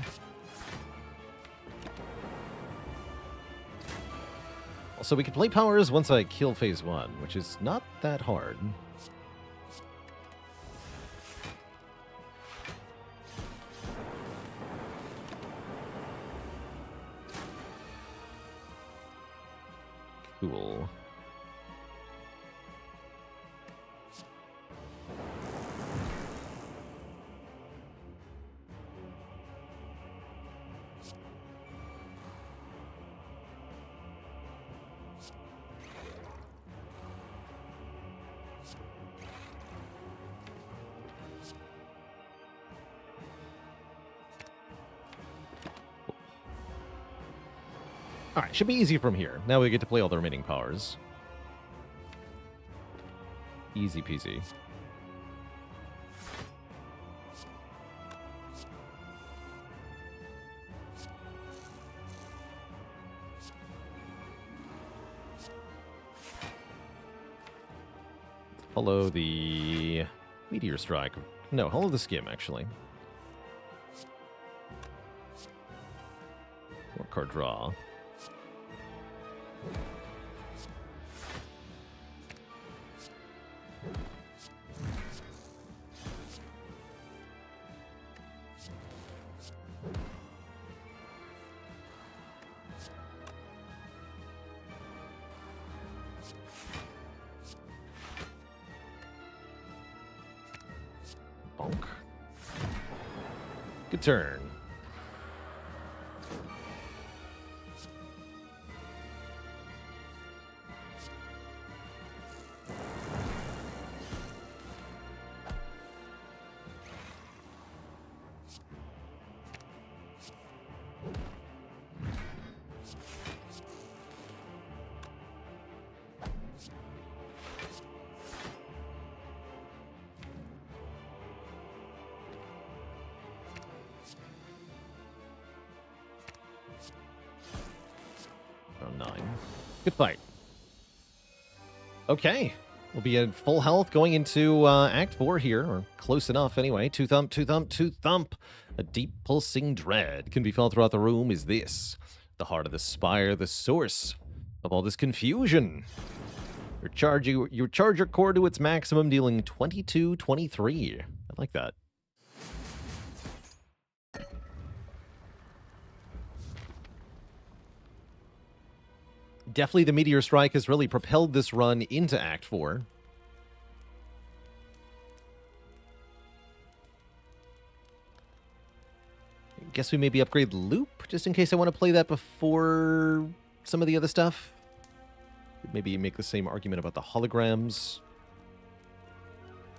Also, we can play powers once I kill phase 1, which is not that hard. Cool. Alright, should be easy from here. Now we get to play all the remaining powers. Easy peasy. Follow the Meteor Strike. No, follow the Skim, actually. More card draw. Bonk. Good turn. Round 9. Good fight. Okay. We'll be at full health going into Act 4 here, or close enough anyway. Two thump, two thump, two thump. A deep pulsing dread can be felt throughout the room. Is this the heart of the spire, the source of all this confusion? You charge your core to its maximum, dealing 22-23. I like that. Definitely the Meteor Strike has really propelled this run into Act 4. Guess we maybe upgrade Loop, just in case I want to play that before some of the other stuff. Maybe make the same argument about the holograms.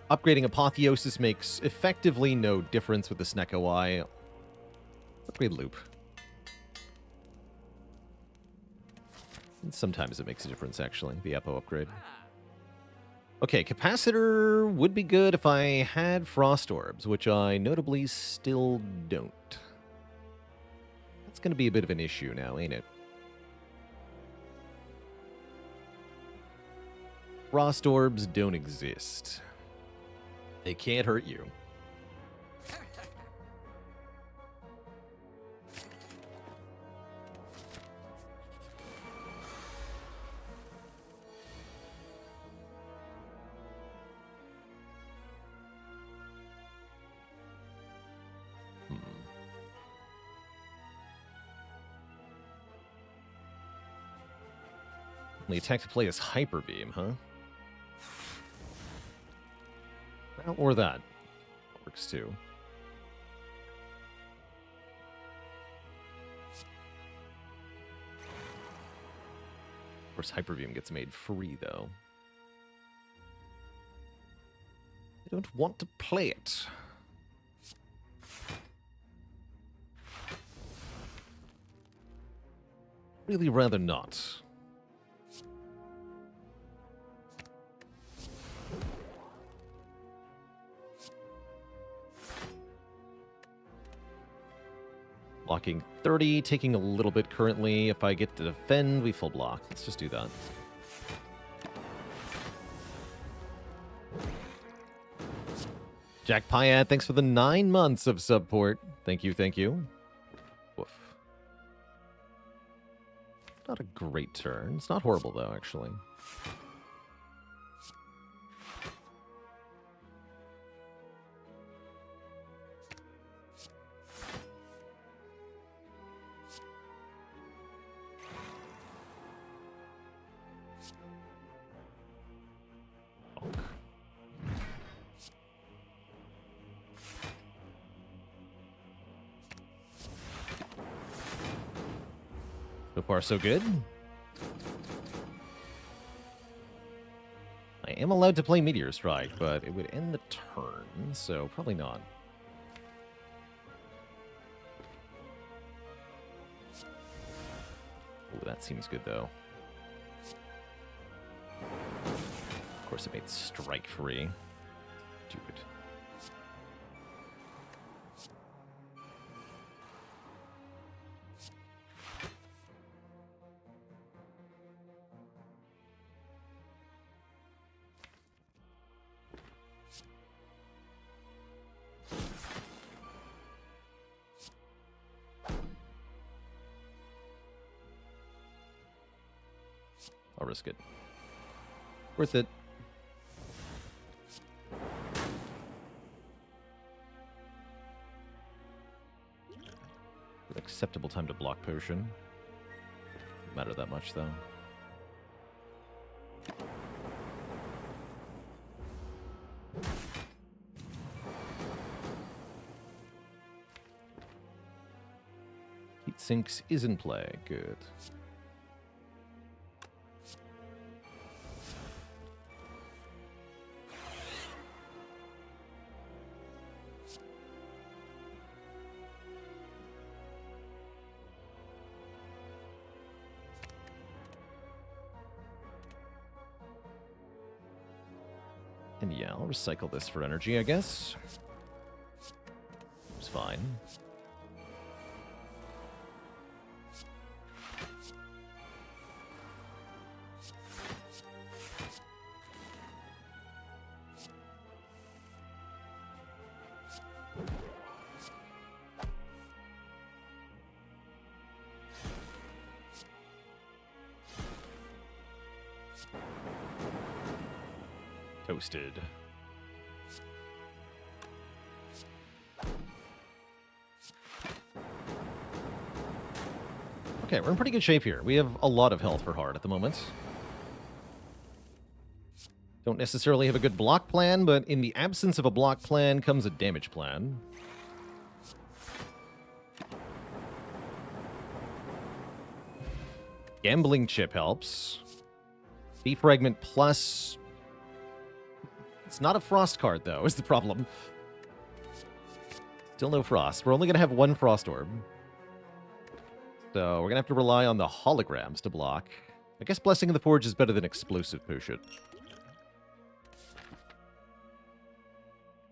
Upgrading Apotheosis makes effectively no difference with the Snecko Eye. Upgrade Loop. And sometimes it makes a difference, actually, the Epo upgrade. Okay, Capacitor would be good if I had Frost Orbs, which I notably still don't. That's going to be a bit of an issue now, ain't it? Frost Orbs don't exist. They can't hurt you. The attack to play is Hyper Beam, huh? Well, or that. Works too. Of course, Hyper Beam gets made free, though. I don't want to play it. Really rather not. Blocking 30, taking a little bit currently. If I get to defend, we full block. Let's just do that. Jack Pyad, thanks for the 9 months of support. Thank you, thank you. Woof. Not a great turn. It's not horrible, though, actually. So far, so good. I am allowed to play Meteor Strike, but it would end the turn, so probably not. Ooh, that seems good, though. Of course, it made Strike free. Dude. I'll risk it. Worth it. An acceptable time to block potion. Doesn't matter that much, though. Heat sinks is in play. Good. And yeah, I'll recycle this for energy, I guess. It's fine. Toasted. Okay, we're in pretty good shape here. We have a lot of health for hard at the moment. Don't necessarily have a good block plan, but in the absence of a block plan comes a damage plan. Gambling chip helps. Defragment plus... It's not a frost card, though, is the problem. Still no frost. We're only going to have one frost orb. So we're going to have to rely on the holograms to block. I guess Blessing of the Forge is better than Explosive Potion.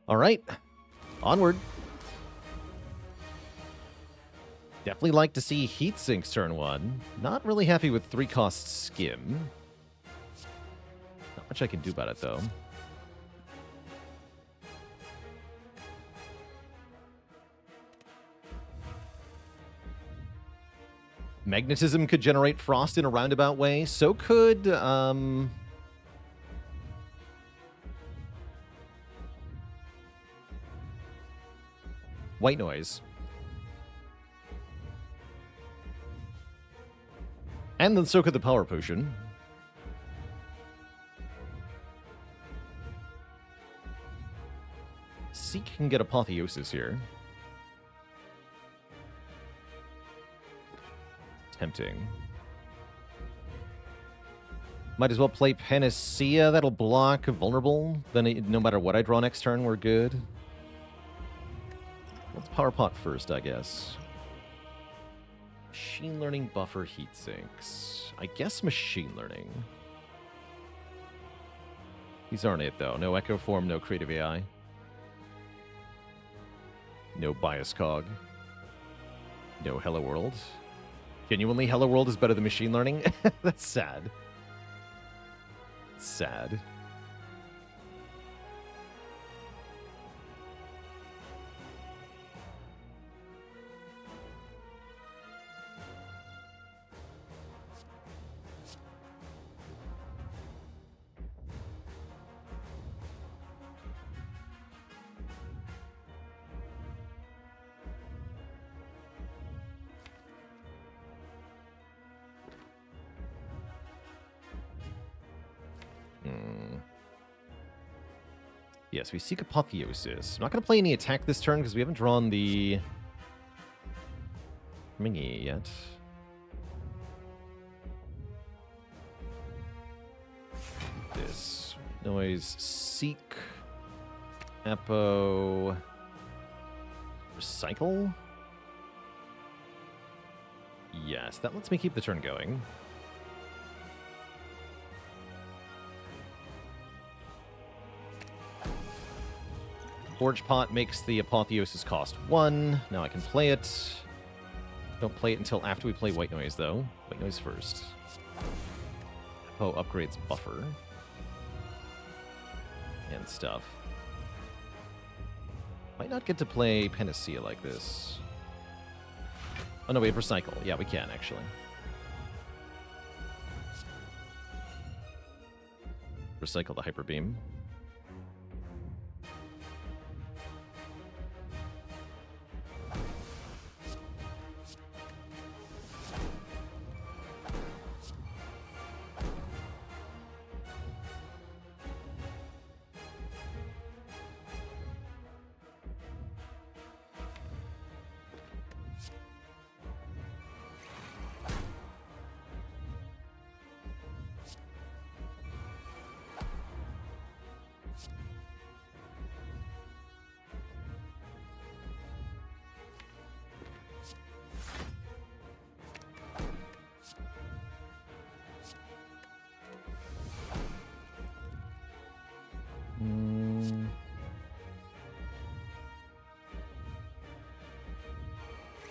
All right. Onward. Definitely like to see Heat Sinks turn 1. Not really happy with 3-cost Skim. Not much I can do about it, though. Magnetism could generate frost in a roundabout way. So could, White Noise. And then so could the Power Potion. Seek can get Apotheosis here. Tempting. Might as well play Panacea. That'll block Vulnerable. Then no matter what I draw next turn, we're good. Let's Power Pot first, I guess. Machine Learning Buffer Heat Sinks. I guess Machine Learning. These aren't it, though. No Echo Form, no Creative AI. No Bias Cog. No Hello World. Genuinely, Hello World is better than Machine Learning? That's sad. Sad. Yes, we seek Apotheosis. I'm not going to play any attack this turn because we haven't drawn the Mingy yet. This noise, seek, Apo, recycle. Yes, that lets me keep the turn going. Forge Pot makes the Apotheosis cost 1. Now I can play it. Don't play it until after we play White Noise, though. White Noise first. Oh, upgrades Buffer. And stuff. Might not get to play Panacea like this. Oh, no, we have Recycle. Yeah, we can, actually. recycle the Hyper Beam.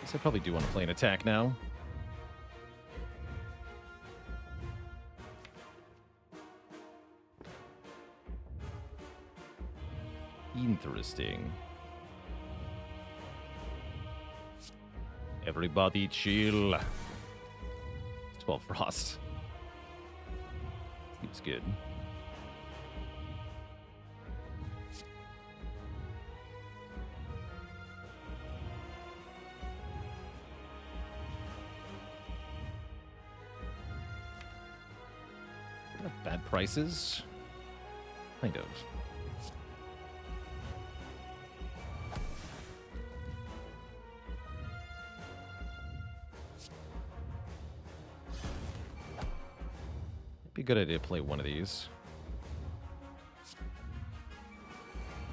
Guess I probably do want to play an attack now. Interesting. Everybody chill. 12 Frost. Seems good. Bad prices? Kind of. Be a good idea to play one of these.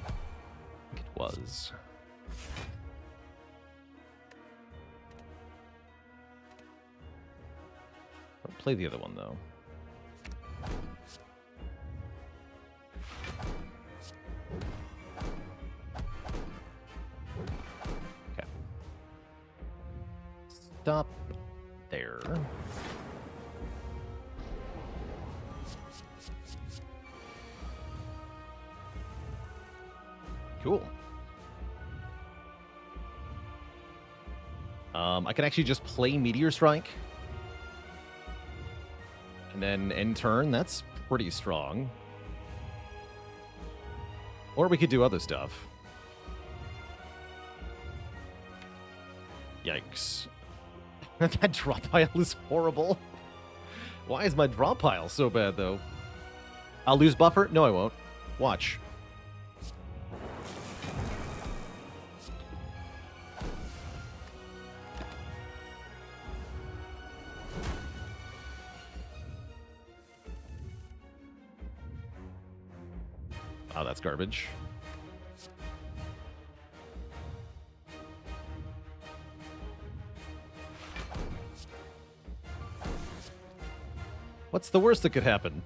I think it was. I'll play the other one, though. Okay. Stop there. Cool. I can actually just play Meteor Strike. And then end turn. That's pretty strong. Or we could do other stuff. Yikes. That drop pile is horrible. Why is my drop pile so bad, though? I'll lose buffer? No, I won't. Watch. Oh, that's garbage. What's the worst that could happen?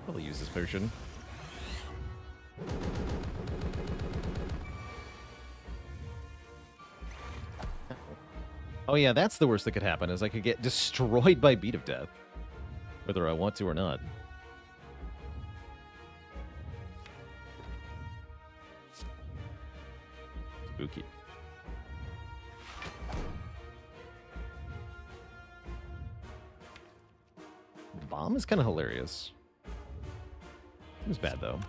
Probably use this potion. Oh yeah, that's the worst that could happen, is I could get destroyed by Beat of Death. Whether I want to or not. Spooky. Bomb is kind of hilarious. Seems bad, though.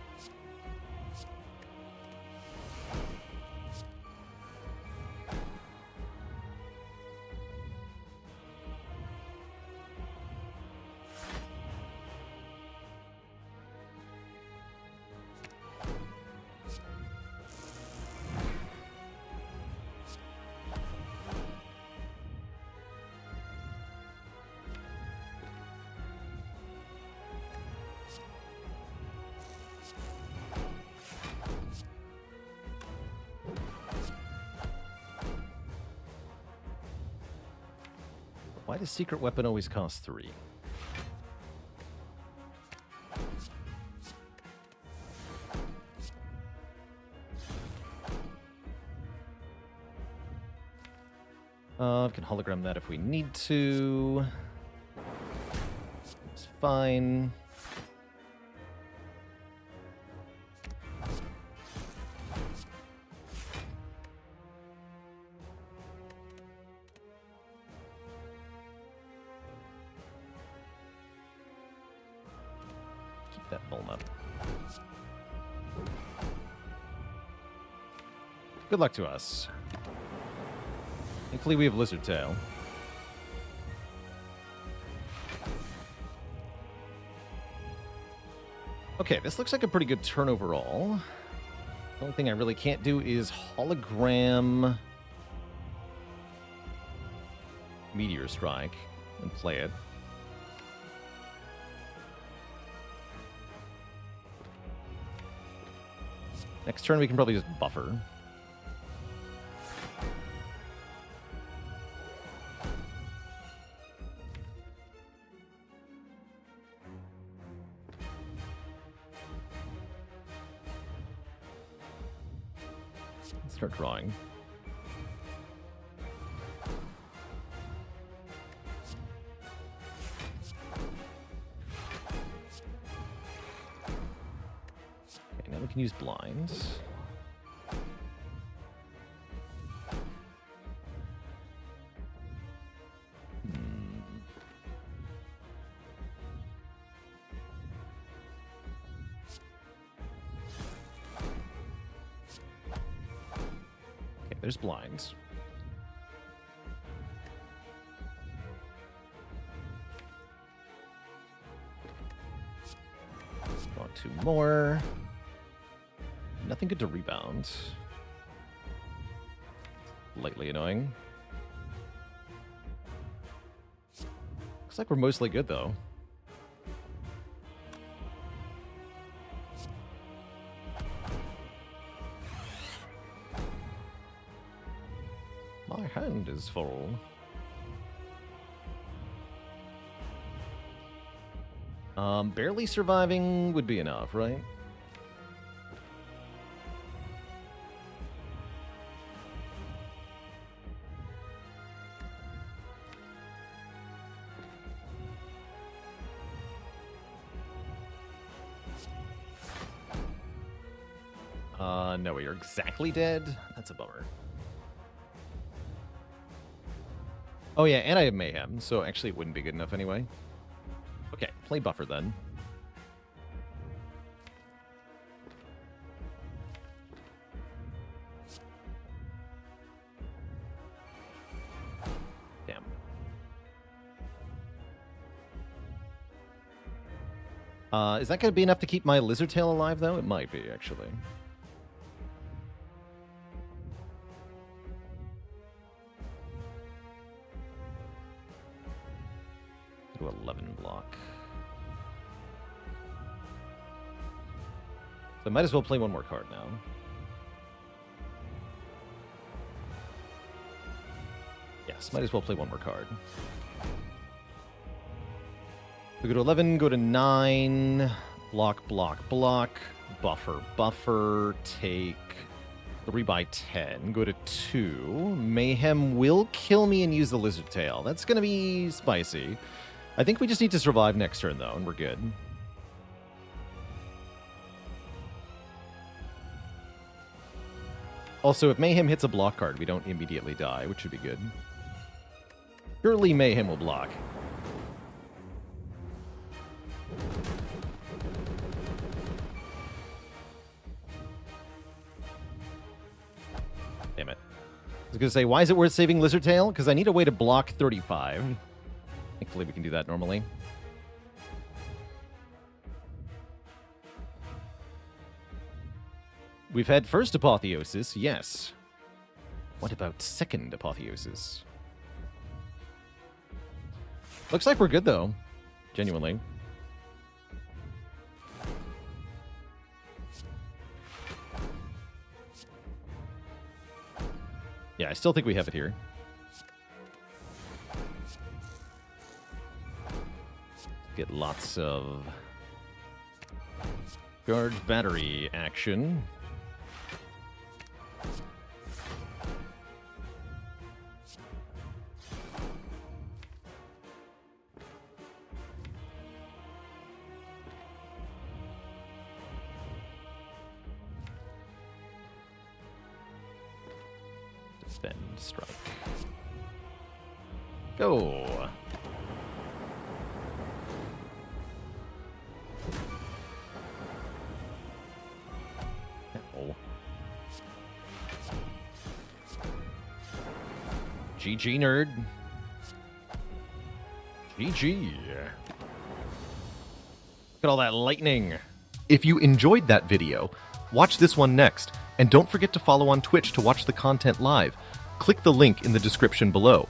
Why does secret weapon always cost 3? Can hologram that if we need to. It's fine. that Vuln up. Good luck to us. Thankfully, we have Lizard Tail. Okay, this looks like a pretty good turn overall. The only thing I really can't do is hologram Meteor Strike and play it. Next turn, we can probably just buffer. Start drawing. Okay, now we can use blinds. There's blinds. Want two more. Nothing good to rebound. Lightly annoying. Looks like we're mostly good, though. My hand is full. Barely surviving would be enough, right? No, you're exactly dead? That's a bummer. Oh yeah, and I have Mayhem, so actually it wouldn't be good enough anyway. Okay, play buffer then. Damn. Is that going to be enough to keep my Lizard Tail alive, though? It might be, actually. To 11 block. So I might as well play one more card now. Yes, might as well play one more card. We go to 11, go to 9, block, block, block, buffer, buffer, take 3 by 10, go to 2. Mayhem will kill me and use the Lizard Tail. That's going to be spicy. I think we just need to survive next turn, though, and we're good. Also, if Mayhem hits a block card, we don't immediately die, which should be good. Surely Mayhem will block. Damn it. I was going to say, why is it worth saving Lizard Tail? Because I need a way to block 35. Thankfully, we can do that normally. We've had first Apotheosis, yes. What about second Apotheosis? Looks like we're good, though. Genuinely. Yeah, I still think we have it here. Get lots of guard battery action. Defend, strike. Go. GG, nerd. GG. Look at all that lightning. If you enjoyed that video, watch this one next, and don't forget to follow on Twitch to watch the content live. Click the link in the description below.